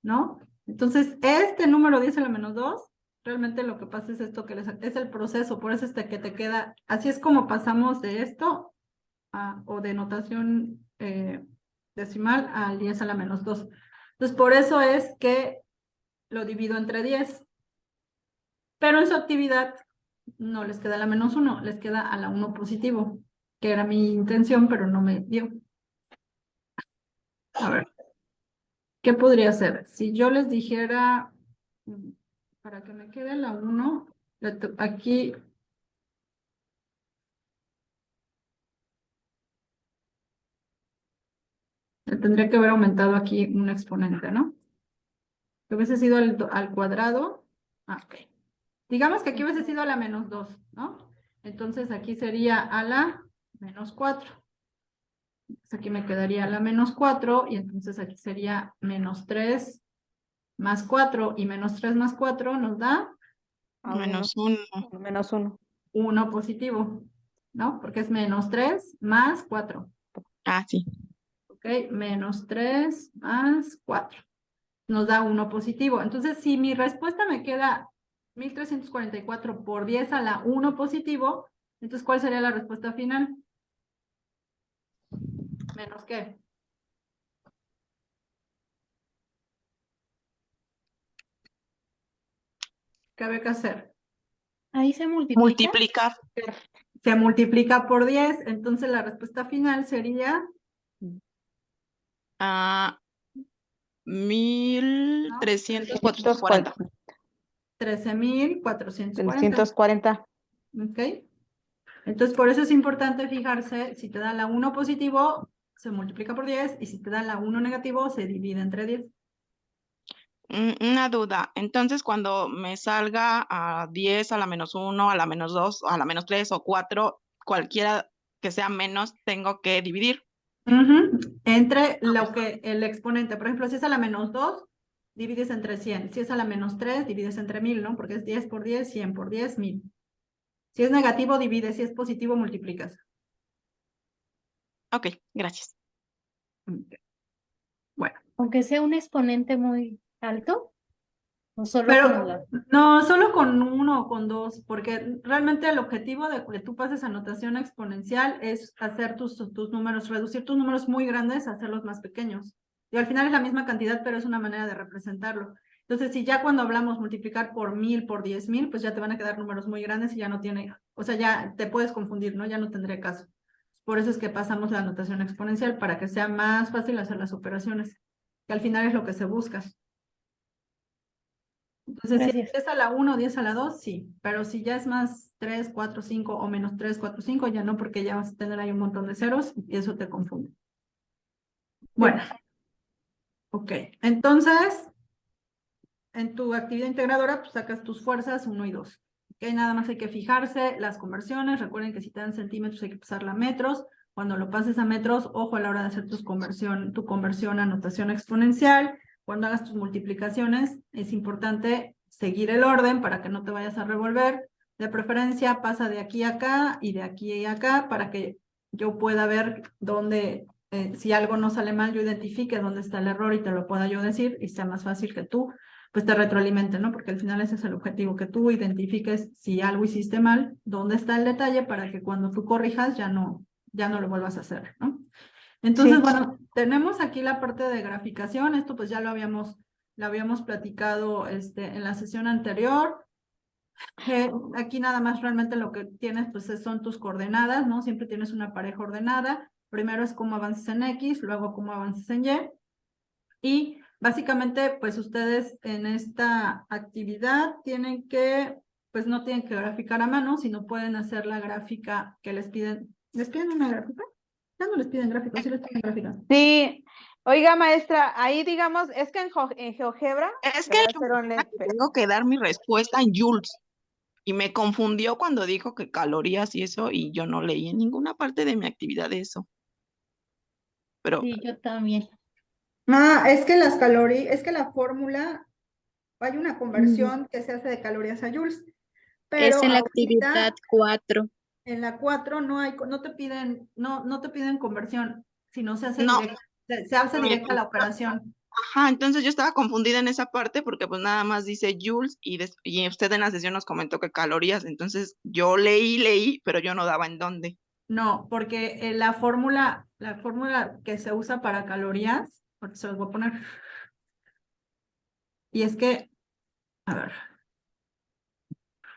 S1: ¿no? Entonces, este número 10 a la menos 2, realmente lo que pasa es esto es el proceso, por eso que te queda, así es como pasamos de esto o de notación decimal al 10 a la menos 2. Entonces, por eso es que lo divido entre 10. Pero en su actividad no les queda la menos 1, les queda a la 1 positivo, que era mi intención, pero no me dio. A ver, ¿qué podría ser? Si yo les dijera, para que me quede la 1, aquí le tendría que haber aumentado aquí un exponente, ¿no? Que hubiese sido al cuadrado. Ok. Digamos que aquí hubiese sido a la menos 2, ¿no? Entonces aquí sería a la menos 4. Entonces aquí me quedaría la menos 4 y entonces aquí sería menos 3 más 4 y menos 3 más 4 nos da
S3: Menos 1.
S2: Menos 1.
S1: 1 positivo, ¿no? Porque es menos 3 más 4.
S3: Ah, sí.
S1: Ok, menos 3 más 4. Nos da 1 positivo. Entonces, si mi respuesta me queda 1344 por 10 a la 1 positivo, entonces, ¿cuál sería la respuesta final? ¿Menos qué? ¿Qué había que hacer?
S4: Ahí se multiplica.
S3: Multiplicar.
S1: Se multiplica por 10, entonces la respuesta final sería
S3: a 1340.
S1: 13,440.
S2: 340.
S1: ¿Ok? Entonces, por eso es importante fijarse, si te da la 1 positivo, se multiplica por 10, y si te da la 1 negativo, se divide entre 10.
S3: Una duda. Entonces, cuando me salga a 10, a la -1, a la -2, a la -3 o 4, cualquiera que sea menos, tengo que dividir.
S1: Entre lo que el exponente, por ejemplo, si es a la -2, divides entre 100. Si es a la -3, divides entre 1000, ¿no? Porque es 10 por 10, 100 por 10, 1000. Si es negativo, divides. Si es positivo, multiplicas.
S3: Ok, gracias.
S1: Bueno.
S4: Aunque sea un exponente muy alto, o solo
S1: Pero
S4: con la...
S1: no, solo con 1 o con 2, porque realmente el objetivo de que tú pases a notación exponencial es hacer tus números, reducir tus números muy grandes a hacerlos más pequeños. Y al final es la misma cantidad, pero es una manera de representarlo. Entonces, si ya cuando hablamos multiplicar por 1000, por 10,000, pues ya te van a quedar números muy grandes y ya no tiene, o sea, ya te puedes confundir, ¿no? Ya no tendría caso. Por eso es que pasamos la notación exponencial, para que sea más fácil hacer las operaciones, que al final es lo que se busca. Entonces, si
S4: Gracias.
S1: es a la 1 o 10 a la 2, sí, pero si ya es más 3, 4, 5 o menos 3, 4, 5, ya no, porque ya vas a tener ahí un montón de ceros y eso te confunde. Bueno, ok, entonces, en tu actividad integradora, pues sacas tus fuerzas 1 y 2. Ok, nada más hay que fijarse las conversiones. Recuerden que si te dan centímetros hay que pasarla a metros. Cuando lo pases a metros, ojo a la hora de hacer tu conversión a notación exponencial. Cuando hagas tus multiplicaciones, es importante seguir el orden para que no te vayas a revolver. De preferencia, pasa de aquí a acá y de aquí a acá para que yo pueda ver dónde, si algo no sale mal, yo identifique dónde está el error y te lo pueda yo decir y sea más fácil que tú pues te retroalimenten, ¿no? Porque al final ese es el objetivo, que tú identifiques si algo hiciste mal, dónde está el detalle para que cuando tú corrijas ya no lo vuelvas a hacer, ¿no? Entonces,
S2: Sí.
S1: bueno, tenemos aquí la parte de graficación. Esto pues ya lo habíamos platicado en la sesión anterior. Aquí nada más realmente lo que tienes pues son tus coordenadas, ¿no? Siempre tienes una pareja ordenada. Primero es cómo avances en X, luego cómo avances en Y. Y básicamente, pues ustedes en esta actividad tienen que, pues no tienen que graficar a mano, sino pueden hacer la gráfica que les piden. ¿Les piden una gráfica? Ya no les piden gráfica, sí les piden gráfica.
S2: Sí. Oiga, maestra, ahí digamos, es que en GeoGebra,
S3: Es
S2: le
S3: que
S2: voy a hacer un
S3: tengo que dar mi respuesta en joules y me confundió cuando dijo que calorías y eso y yo no leí en ninguna parte de mi actividad eso. Pero
S4: Sí, yo también.
S1: Es que es que la fórmula, hay una conversión que se hace de calorías a joules, pero
S5: Es en la
S1: ahorita
S5: actividad 4.
S1: en la 4 no te piden, no te piden conversión, sino se hace
S3: no,
S1: se hace directa la operación.
S3: ajá, entonces yo estaba confundida en esa parte porque pues nada más dice joules y usted en la sesión nos comentó que calorías, entonces yo leí, pero yo no daba en dónde.
S1: No, porque la fórmula que se usa para calorías, porque se los voy a poner, y es que, a ver,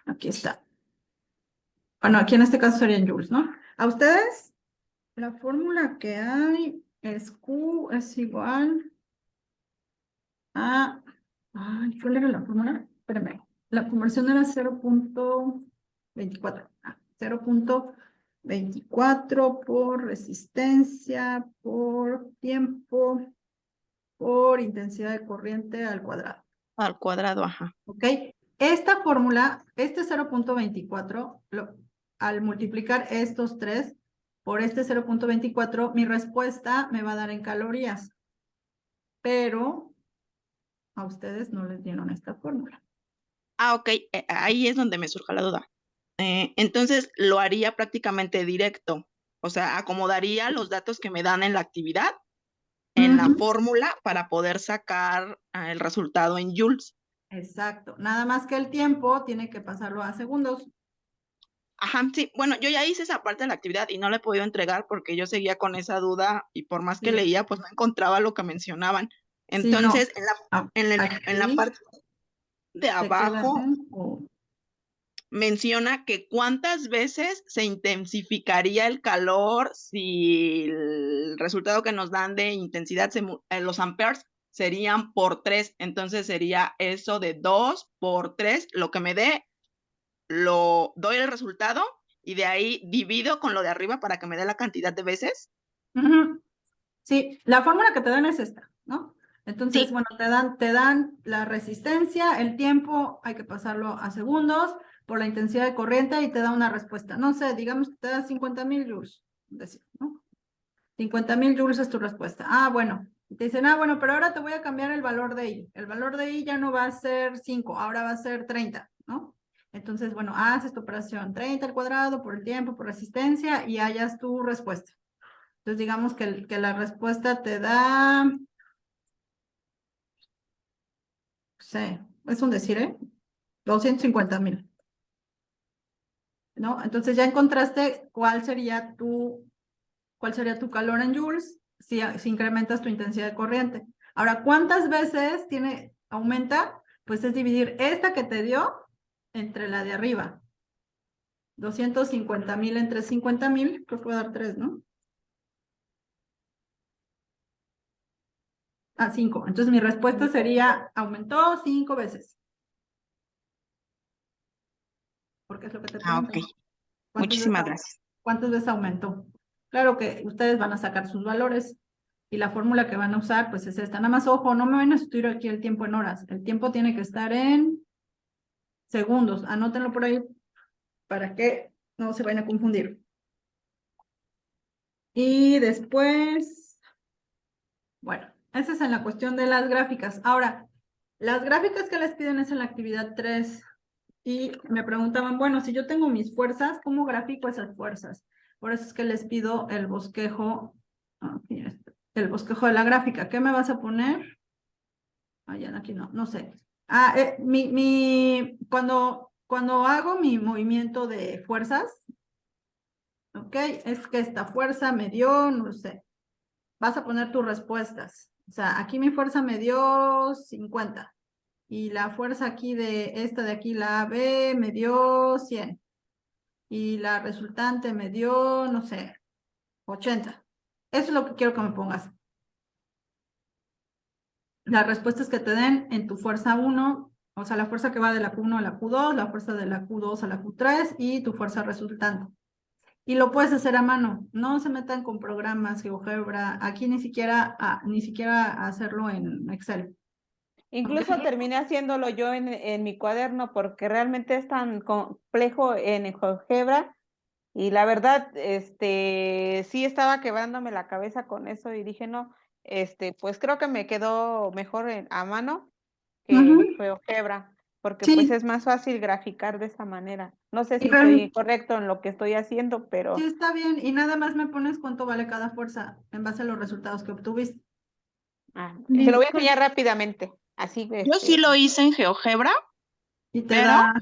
S1: aquí está. Bueno, aquí en este caso serían joules, ¿no? A ustedes, la fórmula que hay es Q es igual a, ay, ¿cuál era la fórmula? Espérame, la conversión era 0.24, 0.24 por resistencia, por tiempo, por intensidad de corriente al cuadrado.
S3: Al cuadrado, ajá.
S1: ¿Ok? Esta fórmula, este 0.24, al multiplicar estos tres por este 0.24, mi respuesta me va a dar en calorías. Pero a ustedes no les dieron esta fórmula.
S3: Ah, ok, ahí es donde me surge la duda. Entonces lo haría prácticamente directo, o sea, acomodaría los datos que me dan en la actividad en la
S1: Ujú.
S3: fórmula para poder sacar el resultado en joules.
S1: Exacto. Nada más que el tiempo tiene que pasarlo a segundos.
S3: Ajá, sí, bueno, yo ya hice esa parte de la actividad y no la he podido entregar porque yo seguía con esa duda y por más que
S1: Sí,
S3: leía, pues no encontraba lo que mencionaban.
S1: sí, no.
S3: Entonces, en la
S1: Aquí
S3: parte de
S1: te queda
S3: abajo
S1: o-
S3: menciona que cuántas veces se intensificaría el calor si el resultado que nos dan de intensidad, los amperes serían por 3, entonces sería eso de 2 por 3, lo que me dé, lo doy el resultado y de ahí divido con lo de arriba para que me dé la cantidad de veces.
S1: Ujú. Sí, la fórmula que te dan es esta, ¿no? Entonces,
S3: Sí.
S1: bueno, te dan la resistencia, el tiempo, hay que pasarlo a segundos por la intensidad de corriente y te da una respuesta. No sé, digamos que te da 50,000 joules, decir, ¿no? 50,000 joules es tu respuesta. Ah, bueno. Te dicen, ah, bueno, pero ahora te voy a cambiar el valor de I. El valor de I ya no va a ser 5, ahora va a ser 30, ¿no? Entonces, bueno, haces tu operación 30 al cuadrado por el tiempo, por resistencia y hallas tu respuesta. Entonces, digamos que la respuesta te da, no sé, es un decir, ¿eh? 250,000, ¿no? Entonces ya encontraste cuál sería tu calor en joules si incrementas tu intensidad de corriente. Ahora, ¿cuántas veces aumenta? Pues es dividir esta que te dio entre la de arriba. 250,000 entre 50,000, creo que va a dar 3, ¿no? Ah, 5. Entonces mi respuesta sería, aumentó 5 veces. Porque es lo que te
S3: Ah, ok.
S1: preguntan.
S3: Muchísimas gracias.
S1: ¿Cuántas veces aumentó? Claro que ustedes van a sacar sus valores y la fórmula que van a usar pues es esta. Nada más, ojo, no me van a sustituir aquí el tiempo en horas. El tiempo tiene que estar en segundos. Anótenlo por ahí para que no se vayan a confundir. Y después, bueno, esa es en la cuestión de las gráficas. Ahora, las gráficas que les piden es en la actividad 3. Y me preguntaban, bueno, si yo tengo mis fuerzas, ¿cómo grafico esas fuerzas? Por eso es que les pido el bosquejo, el bosquejo de la gráfica. ¿Qué me vas a poner? Ya aquí no sé. Ah, cuando hago mi movimiento de fuerzas, ¿ok? Es que esta fuerza me dio, no sé, vas a poner tus respuestas. O sea, aquí mi fuerza me dio 50 y la fuerza aquí de esta de aquí, la AB, me dio 100 y la resultante me dio, no sé, 80. Eso es lo que quiero que me pongas. Las respuestas que te den en tu fuerza 1, o sea, la fuerza que va de la Q1 a la Q2, la fuerza de la Q2 a la Q3 y tu fuerza resultante. Y lo puedes hacer a mano, no se metan con programas, GeoGebra, aquí ni siquiera hacerlo en Excel.
S2: Incluso
S1: ¿Ok?
S2: terminé haciéndolo yo en mi cuaderno porque realmente es tan complejo en GeoGebra y la verdad, sí estaba quebrándome la cabeza con eso y dije, no, pues creo que me quedó mejor a mano que en
S1: Ujú.
S2: GeoGebra, porque pues
S1: Sí,
S2: es más fácil graficar de esa manera. No sé
S1: y
S2: si estoy correcto en lo que estoy haciendo,
S1: sí
S2: pero
S1: está bien, y nada más me pones cuánto vale cada fuerza en base a los resultados que obtuviste.
S2: se lo voy a
S4: Listo.
S2: enseñar rápidamente. Así,
S3: Yo sí lo hice en GeoGebra,
S1: Y te
S3: pero,
S1: da,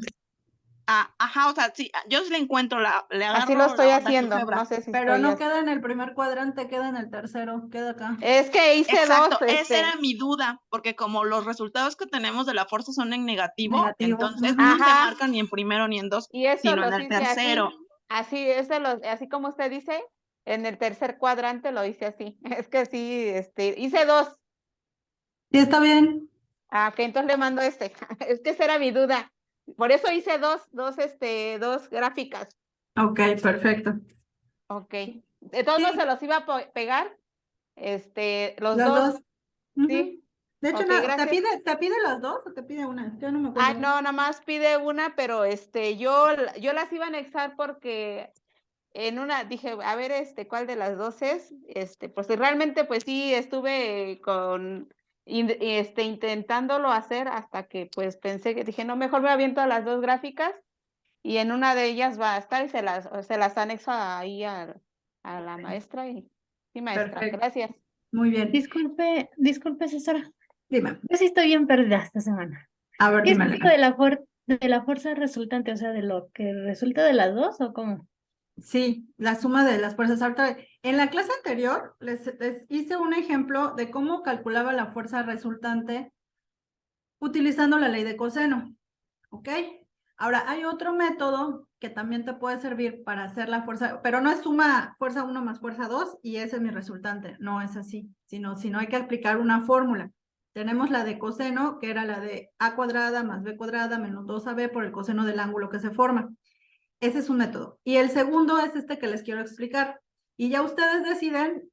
S3: ajá, o sea, sí, yo sí le encuentro, le
S2: así lo
S3: agarro
S2: estoy
S3: la onda a
S2: haciendo. No
S3: GeoGebra.
S2: sé si
S1: pero
S2: estoy
S1: no
S2: así.
S1: queda en el primer cuadrante, queda en el tercero, queda acá.
S2: Es que hice dos,
S3: Exacto, esa era mi duda, porque como los resultados que tenemos de la fuerza son en negativo,
S1: Negativo.
S3: entonces no
S1: Ujú.
S3: te
S2: ajá,
S3: marcan ni en primero ni en dos,
S2: y eso
S3: sino en
S2: los
S3: el
S2: hice
S3: tercero.
S2: así, así como usted dice, en el tercer cuadrante lo hice así. Es que sí, hice dos.
S1: Sí, está bien.
S2: Ah, ok, entonces le mando este. Es que esa era mi duda. Por eso hice dos gráficas.
S1: Ok, perfecto.
S2: Ok. De todos modos se
S1: Sí,
S2: los iba a pegar, los
S1: los
S2: dos,
S1: dos. Ujú.
S2: ¿sí?
S1: De hecho,
S2: Ok, gracias.
S1: ¿te pide las dos o te pide una? Yo no me
S2: Ah,
S1: acuerdo.
S2: no, nada más pide una, pero yo las iba a anexar porque en una dije, a ver, ¿cuál de las dos es? Pues realmente, pues sí, estuve intentándolo hacer hasta que, pues pensé que dije, no, mejor me aviento a las dos gráficas y en una de ellas va a estar y se las anexo ahí a la maestra y sí, maestra,
S1: Perfecto.
S2: gracias.
S1: Muy bien.
S4: Disculpe, asesora.
S1: Dime.
S4: Yo sí estoy bien perdida esta semana.
S1: A ver,
S4: ¿Qué es
S1: dime,
S4: esto de la fuerza resultante? O sea, ¿de lo que resulta de las dos o cómo?
S1: Sí, la suma de las fuerzas. Ahorita, en la clase anterior les hice un ejemplo de cómo calculaba la fuerza resultante utilizando la ley de coseno, ¿ok? Ahora, hay otro método que también te puede servir para hacer la fuerza, pero no es suma fuerza 1 más fuerza 2 y ese es mi resultante, no es así, sino hay que aplicar una fórmula. Tenemos la de coseno, que era la de a cuadrada más b cuadrada menos 2ab por el coseno del ángulo que se forma. Ese es un método. Y el segundo es este que les quiero explicar. Y ya ustedes deciden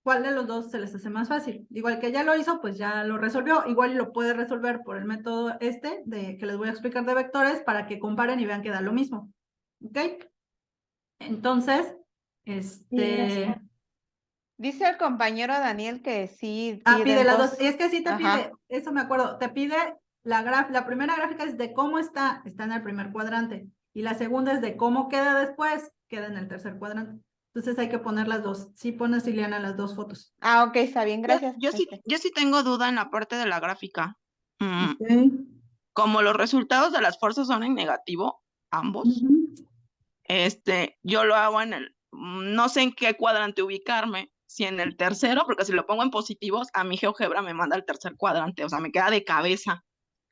S1: cuál de los dos se les hace más fácil. Igual que ya lo hizo, pues ya lo resolvió. Igual lo puede resolver por el método este que les voy a explicar de vectores para que comparen y vean que da lo mismo. ¿Ok? Entonces,
S4: gracias.
S2: Dice el compañero Daniel que sí
S1: pide
S2: piden
S1: las
S2: dos.
S1: dos. Y es que sí te
S2: Ajá.
S1: pide, eso me acuerdo, te pide la primera gráfica es de cómo está en el primer cuadrante. Y la segunda es de cómo queda después, queda en el tercer cuadrante. Entonces hay que poner las dos. Sí pones, Liliana, las dos fotos.
S2: Ah, ok, está bien, gracias.
S3: Yo sí tengo duda en la parte de la gráfica.
S1: Ok.
S3: Como los resultados de las fuerzas son en negativo, ambos,
S1: Ujú.
S3: yo lo hago no sé en qué cuadrante ubicarme, si en el tercero, porque si lo pongo en positivos, a mi GeoGebra me manda el tercer cuadrante, o sea, me queda de cabeza.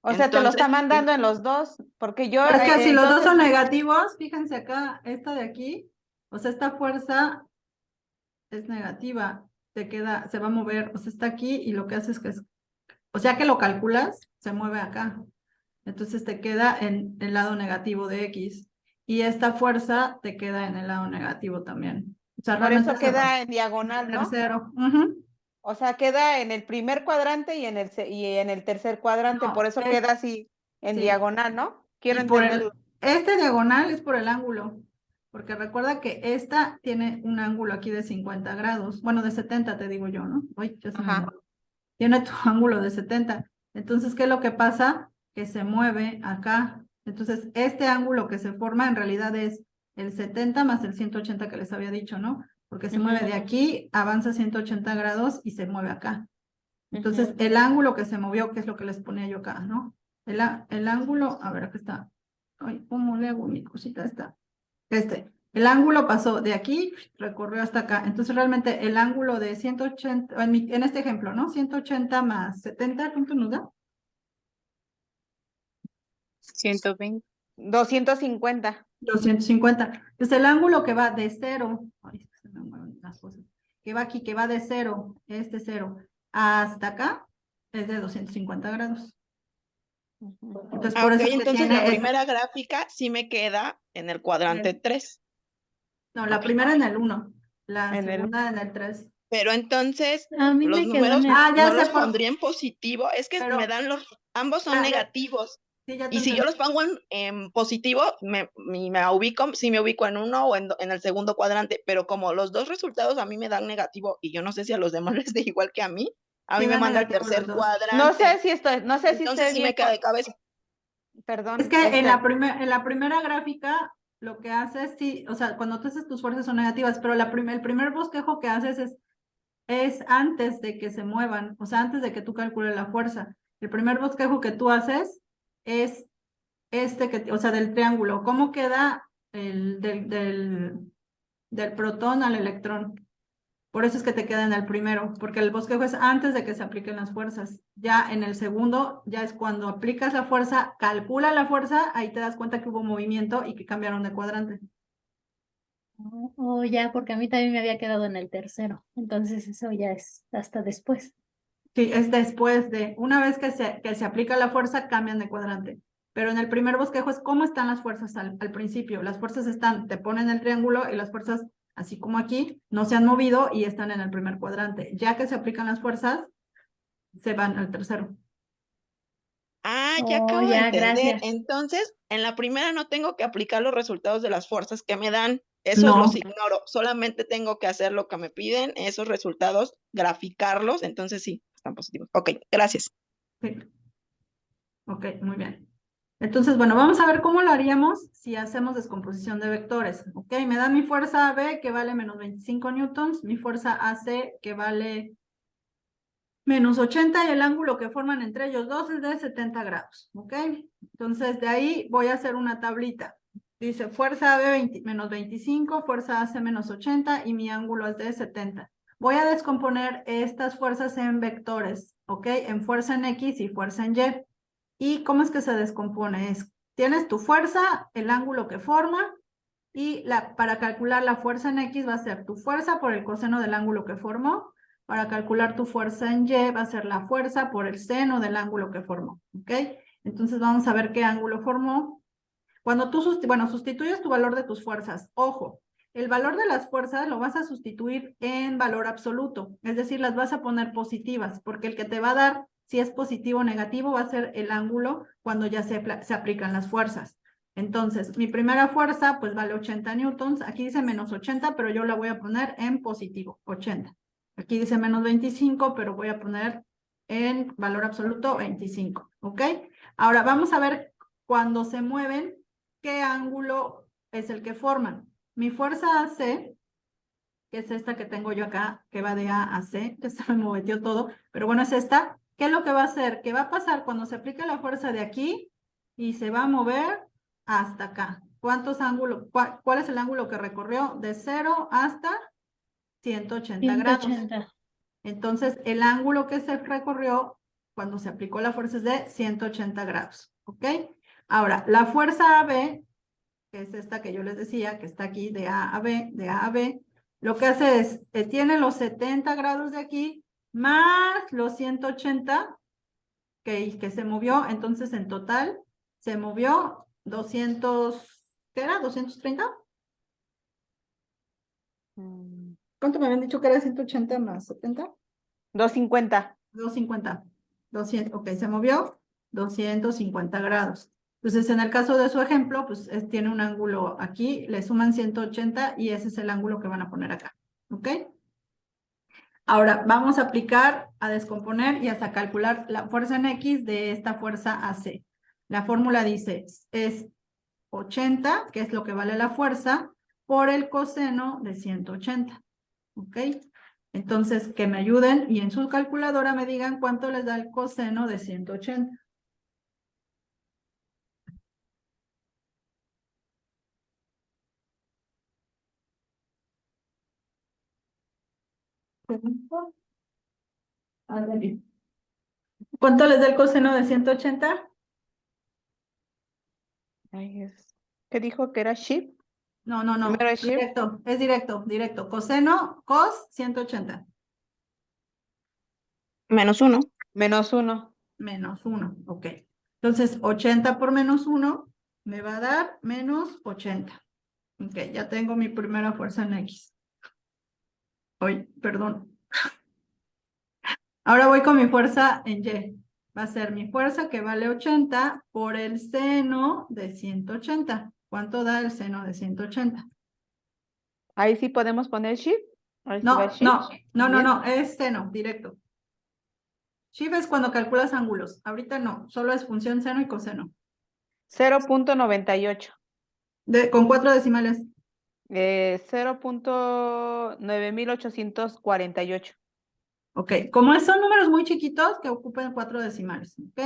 S2: O sea, te lo está
S3: Entonces,
S2: mandando en los dos, porque yo,
S1: Es que si los dos
S2: entonces,
S1: son negativos, fíjense acá, esta de aquí, o sea, esta fuerza es negativa, se va a mover, o sea, está aquí y lo que hace es o sea que lo calculas, se mueve acá. Entonces te queda en el lado negativo de X. Y esta fuerza te queda en el lado negativo también. O sea,
S2: por
S1: realmente
S2: eso queda en diagonal, ¿no?
S1: tercero. Ujú.
S2: O sea, queda en el primer cuadrante y y en el tercer cuadrante, por
S1: No,
S2: eso queda así en
S1: sí.
S2: diagonal, ¿no? Quiero
S1: Y por
S2: entenderlo.
S1: este diagonal es por el ángulo, porque recuerda que esta tiene un ángulo aquí de 50 grados, bueno, de 70 te digo yo, ¿no? Uy, ya se me
S2: Ajá.
S1: olvidó. Tiene tu ángulo de 70. Entonces, ¿qué es lo que pasa? Que se mueve acá. Entonces, este ángulo que se forma en realidad es el 70 más el 180 que les había dicho, ¿no? Porque se mueve de aquí, avanza 180 grados y se mueve acá. Entonces, el ángulo que se movió, que es lo que les ponía yo acá, ¿no? El ángulo, a ver, acá está. Ay, ¿cómo le hago mi cosita esta? El ángulo pasó de aquí, recorrió hasta acá. Entonces, realmente el ángulo de 180, en este ejemplo, ¿no? 180 más 70, ¿cuánto nos da?
S4: 120.
S2: 250.
S1: 250. Entonces, el ángulo que va de cero, ay, es que se me mueven las cosas, que va aquí, que va de cero, cero, hasta acá, es de 250 grados. Entonces, por
S3: ok,
S1: eso se
S3: entonces la
S1: tiene
S3: primera gráfica sí me queda en el cuadrante 3.
S1: no, la
S3: Ok.
S1: primera en el 1, la
S2: En el
S1: segunda en el 3.
S3: Pero entonces,
S4: A mí
S3: los
S4: me quedó en
S3: números
S4: el...
S1: Ya
S3: no
S1: sé
S3: los pondría en positivo, es que me
S1: pero
S3: dan ambos son
S1: ya,
S3: negativos.
S1: sí, ya te
S3: Y si yo
S1: entendí.
S3: los pongo en positivo, me ubico, sí me ubico en uno o en el segundo cuadrante, pero como los dos resultados a mí me dan negativo y yo no sé si a los demás les da igual que a
S1: Sí
S3: mí me
S1: dan
S3: manda el
S1: negativo los
S3: tercer
S1: dos.
S2: No sé
S3: cuadrante.
S2: si estoy, no sé si
S3: Entonces
S2: estoy
S3: sí
S2: bien,
S3: me queda de cabeza.
S1: Es
S2: perdón,
S1: que en la primera gráfica lo que haces, sí, o sea, cuando tú haces tus fuerzas son negativas, pero el primer bosquejo que haces es antes de que se muevan, o sea, antes de que tú calcules la fuerza. El primer bosquejo que tú haces es o sea, del triángulo. ¿Cómo queda del protón al electrón? Por eso es que te queda en el primero, porque el bosquejo es antes de que se apliquen las fuerzas. Ya en el segundo, ya es cuando aplicas la fuerza, calcula la fuerza, ahí te das cuenta que hubo movimiento y que cambiaron de cuadrante.
S4: Oh, ya, porque a mí también me había quedado en el tercero. Entonces eso ya es hasta después.
S1: Sí, es después una vez que se aplica la fuerza, cambian de cuadrante. Pero en el primer bosquejo es cómo están las fuerzas al principio. Las fuerzas te ponen el triángulo y las fuerzas, así como aquí, no se han movido y están en el primer cuadrante. Ya que se aplican las fuerzas, se van al tercero.
S3: Ah, ya
S4: Oh,
S3: acabo de
S4: ya,
S3: entender.
S4: gracias.
S3: Entonces, en la primera no tengo que aplicar los resultados de las fuerzas que me dan. Esos
S1: No.
S3: los ignoro. Solamente tengo que hacer lo que me piden, esos resultados, graficarlos. Entonces sí, están positivos. Ok, gracias.
S1: Sí. Ok, muy bien. Entonces, bueno, vamos a ver cómo lo haríamos si hacemos descomposición de vectores. Ok, me da mi fuerza AB que vale menos 25 newtons, mi fuerza AC que vale menos 80 y el ángulo que forman entre ellos dos es de 70 grados, ¿ok? Entonces, de ahí voy a hacer una tablita. Dice fuerza AB menos 25, fuerza AC menos 80 y mi ángulo es de 70. Voy a descomponer estas fuerzas en vectores, ¿ok? En fuerza en X y fuerza en Y. ¿Y cómo es que se descompone? Tienes tu fuerza, el ángulo que forma, y para calcular la fuerza en X va a ser tu fuerza por el coseno del ángulo que formó. Para calcular tu fuerza en Y va a ser la fuerza por el seno del ángulo que formó, ¿ok? Entonces vamos a ver qué ángulo formó. Cuando tú sustituyes tu valor de tus fuerzas, ojo, el valor de las fuerzas lo vas a sustituir en valor absoluto, es decir, las vas a poner positivas, porque el que te va a dar si es positivo o negativo va a ser el ángulo cuando ya se aplican las fuerzas. Entonces, mi primera fuerza pues vale 80 newtons, aquí dice menos 80, pero yo la voy a poner en positivo, 80. Aquí dice menos 25, pero voy a poner en valor absoluto 25, ¿ok? Ahora vamos a ver cuando se mueven, ¿qué ángulo es el que forman? Mi fuerza AC, que es esta que tengo yo acá, que va de A a C, que se me movió todo, pero bueno, es esta. ¿Qué es lo que va a hacer? Que va a pasar cuando se aplica la fuerza de aquí y se va a mover hasta acá. ¿Cuántos ángulos? ¿Cuál es el ángulo que recorrió? De 0 hasta 180 grados.
S4: 180.
S1: Entonces, el ángulo que se recorrió cuando se aplicó la fuerza es de 180 grados, ¿ok? Ahora, la fuerza AB, que es esta que yo les decía, que está aquí de A a B, de A a B, lo que hace es, tiene los 70 grados de aquí, más los 180 que se movió, entonces en total se movió 200, ¿qué era? ¿230? ¿Cuánto me habían dicho que era 180 más 70?
S2: 250.
S1: 250. 200, ok, se movió 250 grados. Entonces, en el caso de su ejemplo, pues tiene un ángulo aquí, le suman 180 y ese es el ángulo que van a poner acá, ¿ok? Ahora, vamos a aplicar, a descomponer y hasta calcular la fuerza en X de esta fuerza AC. La fórmula dice, es 80, que es lo que vale la fuerza, por el coseno de 180, ¿ok? Entonces, que me ayuden y en su calculadora me digan cuánto les da el coseno de 180. ¿Cuánto les da el coseno de 180?
S2: Ay, ¿qué dijo que era shift?
S1: No, no, no.
S2: Primero es shift.
S1: Directo, es directo, directo. Coseno, cos, 180.
S3: Menos 1.
S2: Menos 1.
S1: Menos 1, ok. Entonces, 80 por menos 1 me va a dar menos 80. Ok, ya tengo mi primera fuerza en X. Hoy, perdón. Ahora voy con mi fuerza en Y. Va a ser mi fuerza que vale 80 por el seno de 180. ¿Cuánto da el seno de 180?
S2: Ahí sí podemos poner shift. Ahí sí va
S1: No,
S2: shift.
S1: no, no, no,
S2: Bien.
S1: no, es seno, directo. Shift es cuando calculas ángulos. Ahorita no, solo es función seno y coseno.
S2: 0.98.
S1: Con 4 decimales.
S2: 0.9848.
S1: Ok, como son números muy chiquitos que ocupen 4 decimales, ¿ok?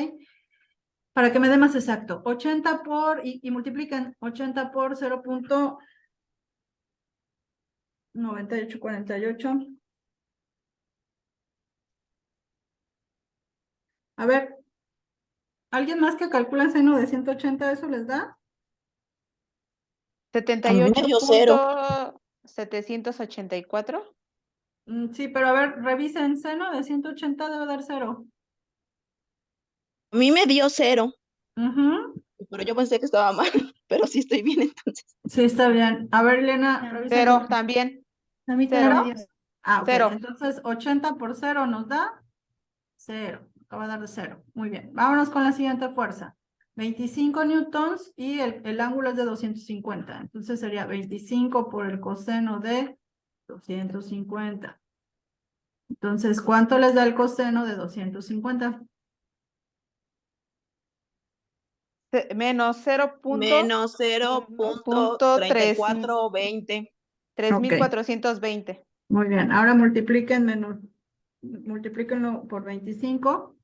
S1: Para que me dé más exacto, 80 por, y multipliquen 80 por 0.9848. A ver, ¿alguien más que calcula el seno de 180, eso les da?
S3: A mí me dio 0.
S2: 78.784.
S1: Sí, pero a ver, revisen, seno de 180 debe dar 0.
S3: A mí me dio 0.
S1: Ujú.
S3: Pero yo pensé que estaba mal. Pero sí estoy bien entonces.
S1: Sí, está bien. A ver, Elena,
S4: Ah,
S1: revisa.
S2: 0 también.
S4: A mí
S2: Cero.
S4: también me dio.
S1: Ah, ok.
S2: 0.
S1: Entonces, 80 por 0 nos da 0. Acaba de dar de 0. Muy bien. Vámonos con la siguiente fuerza. 25 newtons y el ángulo es de 250. Entonces sería 25 por el coseno de 250. Entonces, ¿cuánto les da el coseno de 250?
S2: Menos 0.
S3: Menos 0.3420.
S2: 3.420.
S1: Muy bien. Ahora multipliquen menos multiplíquenlo por 25.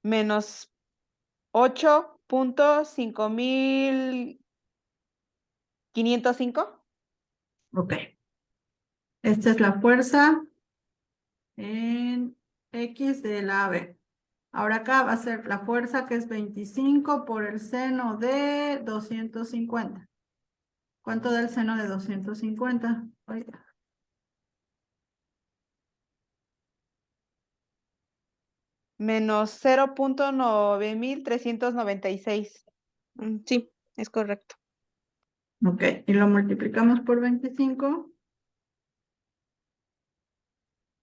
S2: Menos 8.5505.
S1: Ok. Esta es la fuerza en X de la AB. Ahora acá va a ser la fuerza que es 25 por el seno de 250. ¿Cuánto da el seno de 250? Ahorita.
S2: Menos 0.9396.
S3: Sí, es correcto.
S1: Ok, y lo multiplicamos por 25.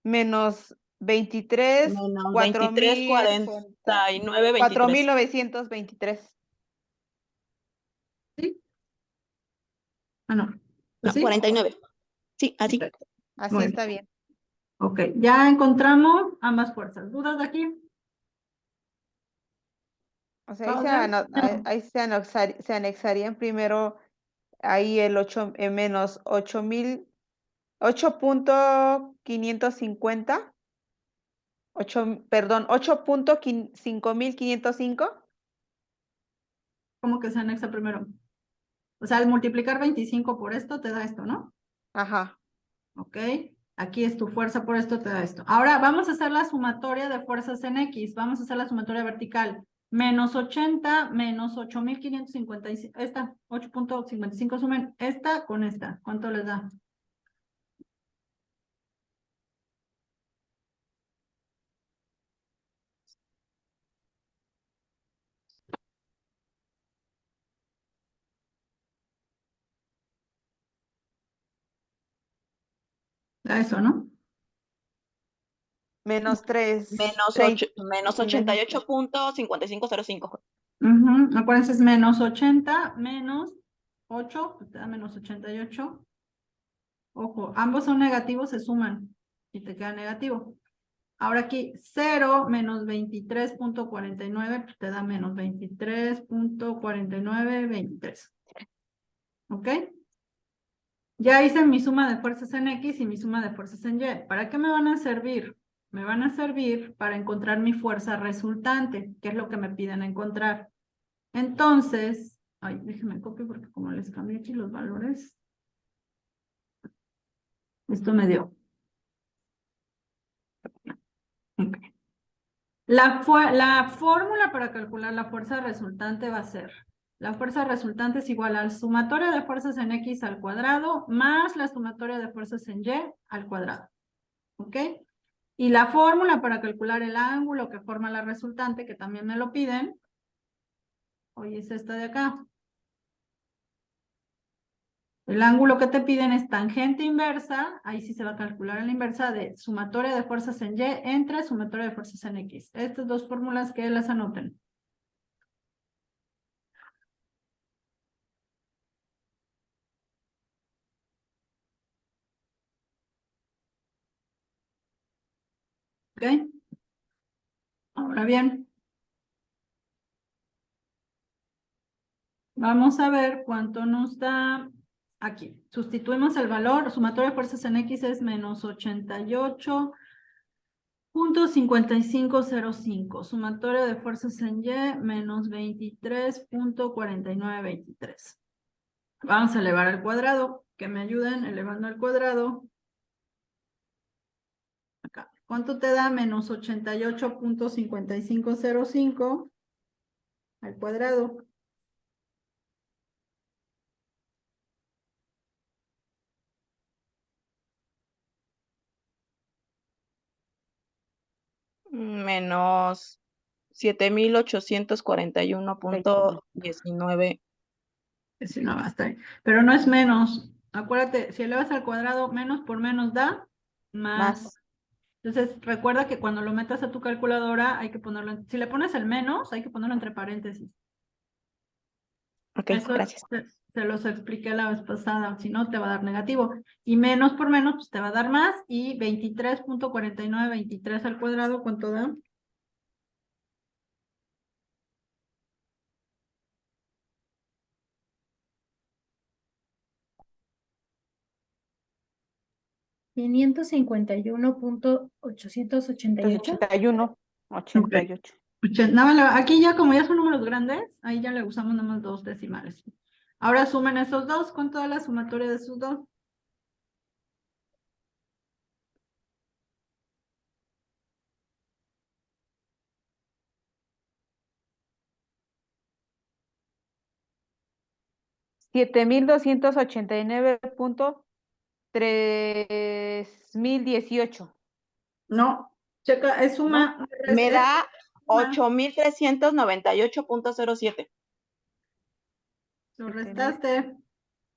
S2: Menos 23,
S3: Menos 23, 49, 23.
S2: 4.923.
S1: ¿Sí? Ah, no.
S3: No,
S1: ¿Así?
S3: 49. Sí, así.
S1: Perfecto.
S2: Así
S1: Muy
S2: está
S1: bien.
S2: bien.
S1: Ok, ya encontramos ambas fuerzas. ¿Dudas de aquí?
S2: O sea,
S1: ¿Pausa?
S2: ahí se anexarían primero ahí el 8, menos 8.550. Perdón, 8.5505.
S1: ¿Cómo que se anexa primero? O sea, al multiplicar 25 por esto te da esto, ¿no?
S2: Ajá.
S1: Ok, aquí es tu fuerza por esto, te da esto. Ahora vamos a hacer la sumatoria de fuerzas en X. Vamos a hacer la sumatoria vertical. Menos 80, menos 8.555. Esta, 8.55 sumen esta con esta. ¿Cuánto les da? Da eso, ¿no?
S2: Menos 3.
S3: Menos 88.5505.
S1: Acuérdense, es menos 80, menos 8, pues te da menos 88. Ojo, ambos son negativos, se suman y te queda negativo. Ahora aquí 0 menos 23.49, pues te da menos 23.4923. ¿Ok? Ya hice mi suma de fuerzas en X y mi suma de fuerzas en Y. ¿Para qué me van a servir? Me van a servir para encontrar mi fuerza resultante, que es lo que me piden encontrar. Entonces, ay, déjenme copiar porque como les cambié aquí los valores, esto me dio. Ok. La fórmula para calcular la fuerza resultante va a ser, la fuerza resultante es igual al sumatorio de fuerzas en X al cuadrado más la sumatoria de fuerzas en Y al cuadrado. ¿Ok? Y la fórmula para calcular el ángulo que forma la resultante, que también me lo piden, hoy es esta de acá. El ángulo que te piden es tangente inversa, ahí sí se va a calcular en la inversa de sumatoria de fuerzas en Y entre sumatoria de fuerzas en X. Estas dos fórmulas que las anoten. ¿Ok? Ahora bien, vamos a ver cuánto nos da aquí. Sustituimos el valor, sumatoria de fuerzas en X es menos 88.5505. Sumatoria de fuerzas en Y, menos 23.4923. Vamos a elevar al cuadrado. Que me ayuden elevando al cuadrado. Acá. ¿Cuánto te da menos 88.5505 al cuadrado?
S3: Menos 7.841.19.
S1: Sí, no, va a estar. Pero no es menos. Acuérdate, si elevas al cuadrado, menos por menos da más.
S2: Más.
S1: Entonces, recuerda que cuando lo metas a tu calculadora, hay que ponerlo, si le pones el menos, hay que ponerlo entre paréntesis.
S3: Ok,
S1: Eso
S3: gracias.
S1: se los expliqué la vez pasada, si no te va a dar negativo. Y menos por menos, pues te va a dar más. Y 23.4923 al cuadrado, ¿cuánto da?
S4: 551.888.
S2: 81, 88.
S1: Nada más aquí ya como ya son números grandes, ahí ya le usamos nada más 2 decimales. Ahora sumen esos dos, ¿cuánto da la sumatoria de esos dos?
S2: $7,289.3018.
S1: No, checa, es suma,
S3: ¿No? Me da
S1: suma.
S3: 8,398.07.
S1: Lo
S2: 7,000.
S1: restaste,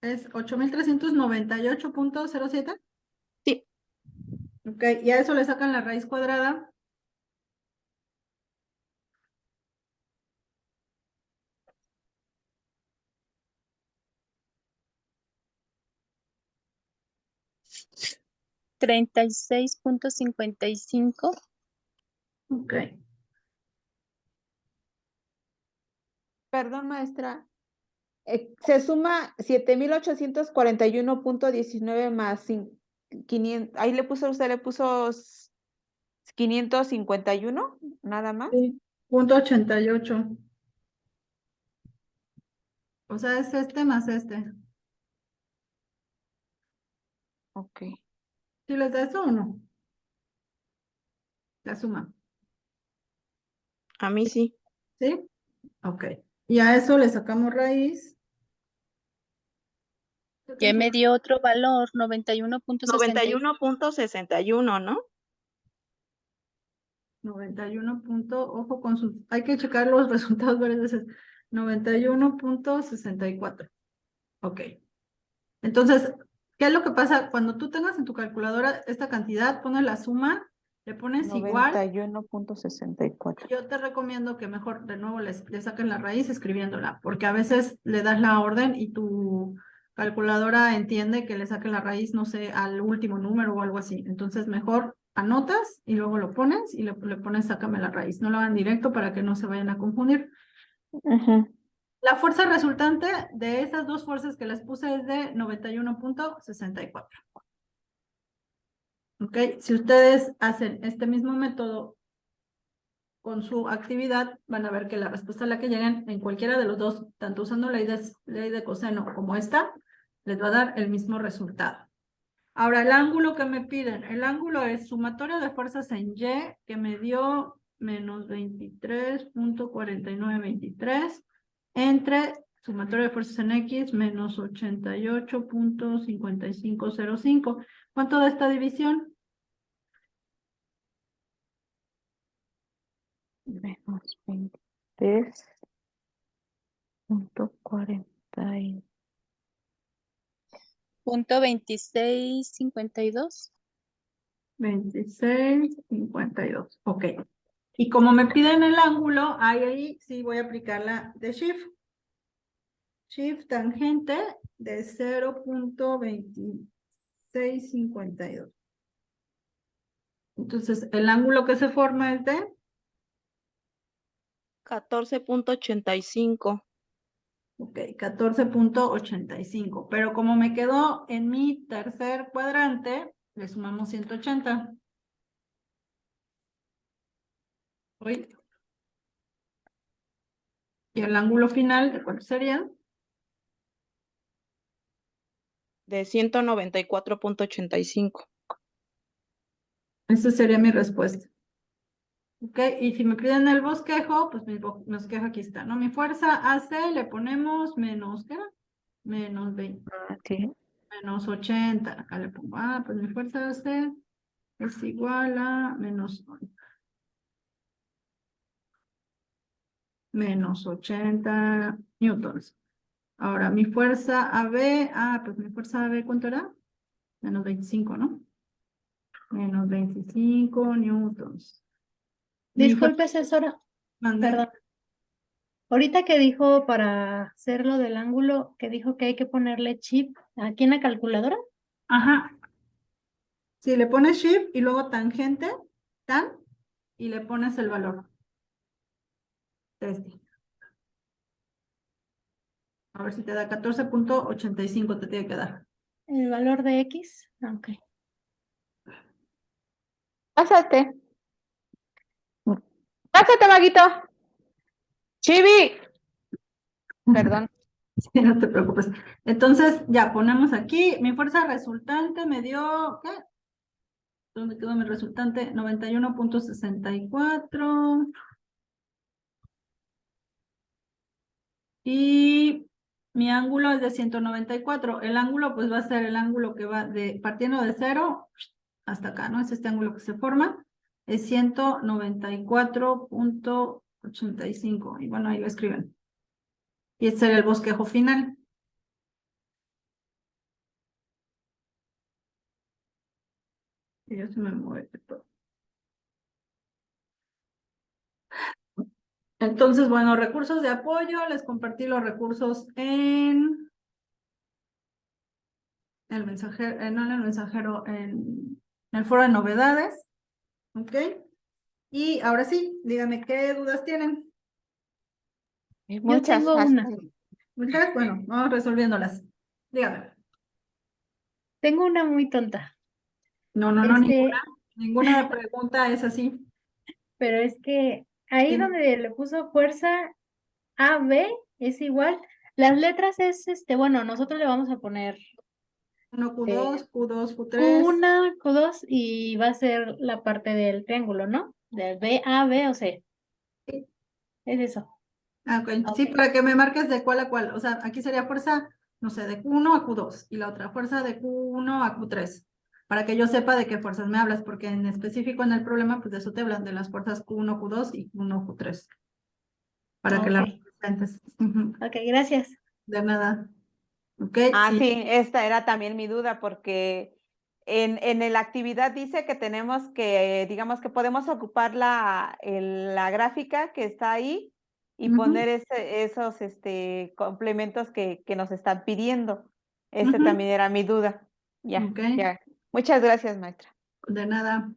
S1: es 8,398.07.
S3: Sí.
S1: Ok, y a eso le sacan la raíz cuadrada.
S4: $36.55.
S1: Ok,
S2: Perdón, maestra. Se suma 7,841.19 más 500. Ahí usted le puso 551, nada más.
S1: sí, punto 88. O sea, es este más este.
S2: Ok.
S1: ¿Sí les da eso o no? La suma,
S3: A mí sí.
S1: ¿sí? Ok. Y a eso le sacamos raíz.
S4: Ya me dio otro valor, 91.61.
S3: 91.61, ¿no?
S1: 91 punto, ojo con sus, hay que checar los resultados varias veces. 91.64. Ok. Entonces, ¿qué es lo que pasa? Cuando tú tengas en tu calculadora esta cantidad, pones la suma, le pones igual.
S2: 91.64.
S1: Yo te recomiendo que mejor de nuevo le saquen la raíz escribiéndola, porque a veces le das la orden y tu calculadora entiende que le saquen la raíz, no sé, al último número o algo así. Entonces mejor anotas y luego lo pones y le pones sácame la raíz. No lo hagan directo para que no se vayan a confundir.
S2: Ujú.
S1: La fuerza resultante de esas dos fuerzas que les puse es de 91.64. ¿Ok? Si ustedes hacen este mismo método con su actividad, van a ver que la respuesta a la que lleguen en cualquiera de los dos, tanto usando ley de coseno como esta, les va a dar el mismo resultado. Ahora, el ángulo que me piden, el ángulo es sumatoria de fuerzas en Y, que me dio menos 23.4923, entre sumatoria de fuerzas en X, menos 88.5505. ¿Cuánto da esta división?
S2: Menos 23.40.
S4: .2652.
S1: 26.52. Ok. Y como me piden el ángulo, ahí sí voy a aplicar la de Shift. Shift tangente de 0.2652. Entonces, el ángulo que se forma es de
S3: 14.85.
S1: ok, 14.85. Pero como me quedó en mi tercer cuadrante, le sumamos 180. Hoy. Y el ángulo final, ¿de cuánto sería?
S3: De 194.85.
S1: Esa sería mi respuesta. Ok, y si me piden el bosquejo, pues mi bosquejo aquí está, ¿no? Mi fuerza AC le ponemos menos, ¿qué era? Menos 20,
S2: Sí.
S1: menos 80. Acá le pongo, pues mi fuerza AC es igual a menos 80 newtons. Ahora, mi fuerza AB, pues mi fuerza AB, ¿cuánto era? Menos 25, ¿no? Menos 25 newtons.
S4: Disculpe, asesora,
S1: Mande.
S4: perdón. Ahorita que dijo para hacer lo del ángulo, que dijo que hay que ponerle chip aquí en la calculadora.
S1: Ajá. Si le pones shift y luego tangente, tan, y le pones el valor. Este. A ver si te da 14.85 te tiene que dar.
S4: El valor de X. Ok.
S2: Pásate. Pásate, Maguito. Chibi. Perdón.
S1: Sí, no te preocupes. Entonces, ya ponemos aquí, mi fuerza resultante me dio, ¿qué? ¿Dónde quedó mi resultante? 91.64. Y mi ángulo es de 194. El ángulo, pues, va a ser el ángulo que va partiendo de 0 hasta acá, ¿no? Es este ángulo que se forma. Es 194.85. Y bueno, ahí lo escriben. Y este sería el bosquejo final. Y ya se me mueve todo. Entonces, bueno, recursos de apoyo, les compartí los recursos en el mensajero, no en el mensajero, en el foro de novedades. ¿Ok? Y ahora sí, díganme qué dudas tienen.
S4: Yo
S2: Muchas.
S4: tengo una.
S1: Muchas, bueno, vamos resolviéndolas. Dígame.
S4: Tengo una muy tonta.
S1: No, ninguna pregunta es así.
S4: Pero es que ahí
S1: Tiene
S4: donde le puso fuerza AB es igual. Las letras es bueno, nosotros le vamos a poner
S1: 1 Q2, Q2, Q3.
S4: Q1, Q2 y va a ser la parte del triángulo, ¿no? De B, A, B o C.
S1: Sí.
S4: Es eso.
S1: Ah, ok. Sí,
S4: Ok.
S1: para que me marques de cuál a cuál. O sea, aquí sería fuerza, no sé, de Q1 a Q2 y la otra fuerza de Q1 a Q3. Para que yo sepa de qué fuerzas me hablas, porque en específico en el problema, pues de eso te hablan, de las fuerzas Q1, Q2 y Q1, Q3. Para que
S4: Ok.
S1: las representes. Ujú.
S4: Ok, gracias.
S1: De nada. Ok,
S2: Ah,
S1: sí.
S2: sí, esta era también mi duda porque en la actividad dice que tenemos que, digamos que podemos ocupar la gráfica que está ahí y
S1: Ujú,
S2: poner esos complementos que nos están pidiendo. Ese
S1: ujú.
S2: también era mi duda. Ya,
S1: Ok,
S2: ya. Muchas gracias, maestra.
S1: de nada.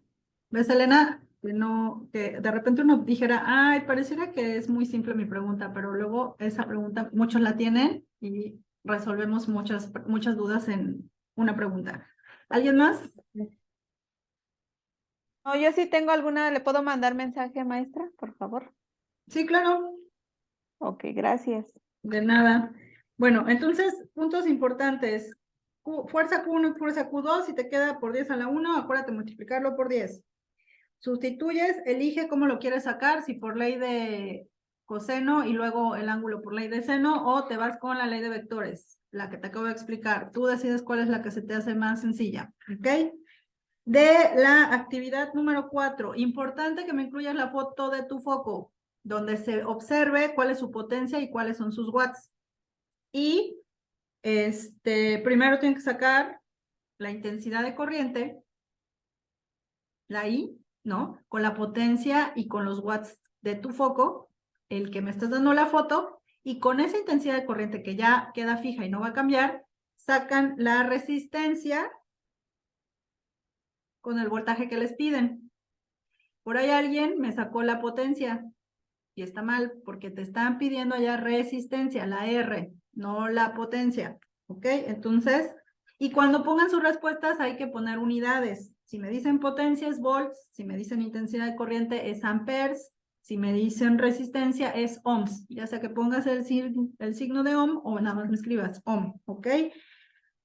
S1: ¿Ves, Elena? Que no, que de repente uno dijera, ay, pareciera que es muy simple mi pregunta, pero luego esa pregunta muchos la tienen y resolvemos muchas dudas en una pregunta. ¿Alguien más?
S2: No, yo sí tengo alguna, ¿le puedo mandar mensaje, maestra, por favor?
S1: Sí, claro,
S2: Ok, gracias.
S1: de nada. Bueno, entonces, puntos importantes. Fuerza Q1 y fuerza Q2, si te queda por 10 a la 1, acuérdate multiplicarlo por 10. Sustituyes, elige cómo lo quieres sacar, si por ley de coseno y luego el ángulo por ley de seno, o te vas con la ley de vectores, la que te acabo de explicar. Tú decides cuál es la que se te hace más sencilla, ¿ok? De la actividad número 4, importante que me incluyas la foto de tu foco, donde se observe cuál es su potencia y cuáles son sus watts. Y primero tienen que sacar la intensidad de corriente, la I, ¿no? Con la potencia y con los watts de tu foco, el que me estás dando la foto, y con esa intensidad de corriente que ya queda fija y no va a cambiar, sacan la resistencia con el voltaje que les piden. Por ahí alguien me sacó la potencia y está mal porque te están pidiendo allá resistencia, la R, no la potencia, ¿ok? Entonces, y cuando pongan sus respuestas hay que poner unidades. Si me dicen potencia es volts, si me dicen intensidad de corriente es amperes, si me dicen resistencia es ohms, ya sea que pongas el signo de ohm o nada más me escribas ohm, ¿ok?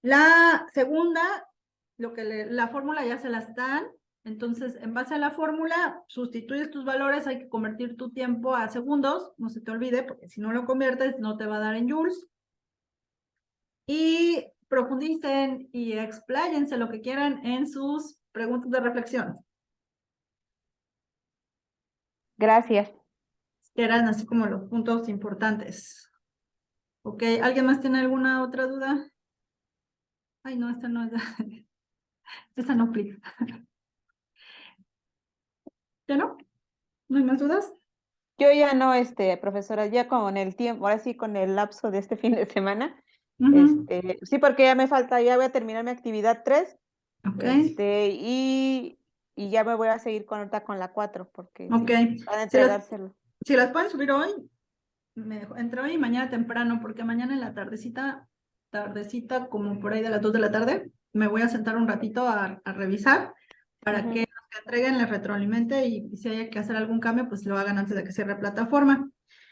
S1: La segunda, la fórmula ya se la dan, entonces en base a la fórmula sustituyes tus valores, hay que convertir tu tiempo a segundos, no se te olvide, porque si no lo conviertes no te va a dar en joules. Y profundicen y expláyense lo que quieran en sus preguntas de reflexión,
S2: Gracias.
S1: que eran así como los puntos importantes. ¿Ok? ¿Alguien más tiene alguna otra duda? Ay, no, esta no es, esta no aplica. ¿Ya no? ¿No hay más dudas?
S2: Yo ya no, profesora, ya con el tiempo, ahora sí con el lapso de este fin de semana,
S1: Ujú.
S2: sí, porque ya me falta, ya voy a terminar mi actividad 3,
S1: Ok,
S2: y ya me voy a seguir con ahorita con la 4, porque
S1: ok.
S2: sí, van a
S1: Si las,
S2: entregárselo.
S1: si las pueden subir hoy, entre hoy y mañana temprano, porque mañana en la tardecita, como por ahí de las 2 de la tarde, me voy a sentar un ratito a revisar para
S2: Ujú.
S1: que nos que entreguen, les retroalimente y si hay que hacer algún cambio, pues lo hagan antes de que cierre plataforma.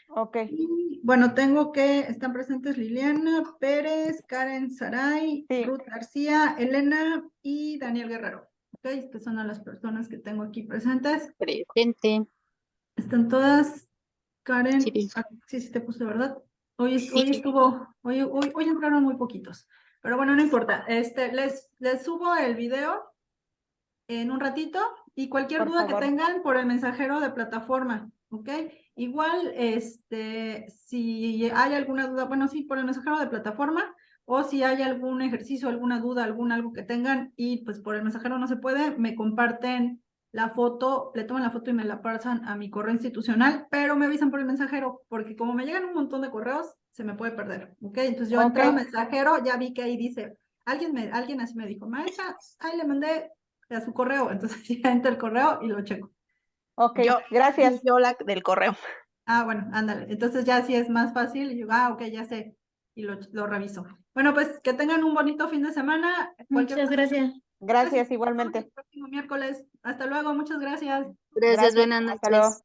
S2: Ok.
S1: Y, bueno, están presentes Liliana Pérez, Karen Saray,
S2: Sí.
S1: Ruth García, Elena y Daniel Guerrero. Ok, que son las personas que tengo aquí presentes.
S5: Presente.
S1: Están todas. Karen,
S5: Sí.
S1: sí te puse, ¿verdad? Hoy
S5: Sí.
S1: entraron muy poquitos. Pero bueno, no importa. Les subo el video en un ratito y cualquier
S2: Por
S1: duda que
S2: favor.
S1: tengan por el mensajero de plataforma, ¿ok? Igual, si hay alguna duda, bueno, sí, por el mensajero de plataforma, o si hay algún ejercicio, alguna duda, algo que tengan y pues por el mensajero no se puede, me comparten la foto, le toman la foto y me la pasan a mi correo institucional, pero me avisan por el mensajero, porque como me llegan un montón de correos, se me puede perder, ¿ok? Entonces yo entré al mensajero, ya vi que ahí dice, alguien así me dijo, maestra, ahí le mandé a su correo, entonces ya entro el correo y lo checo.
S2: Ok,
S3: Yo,
S2: gracias.
S3: yo la del correo.
S1: Bueno, ándale, entonces ya sí es más fácil y yo, ok, ya sé, y lo reviso. Bueno, pues que tengan un bonito fin de semana.
S4: Muchas gracias.
S2: Gracias igualmente.
S1: El próximo miércoles. Hasta luego, muchas gracias.
S5: Gracias, buenas
S2: Hasta
S5: noches.
S2: luego.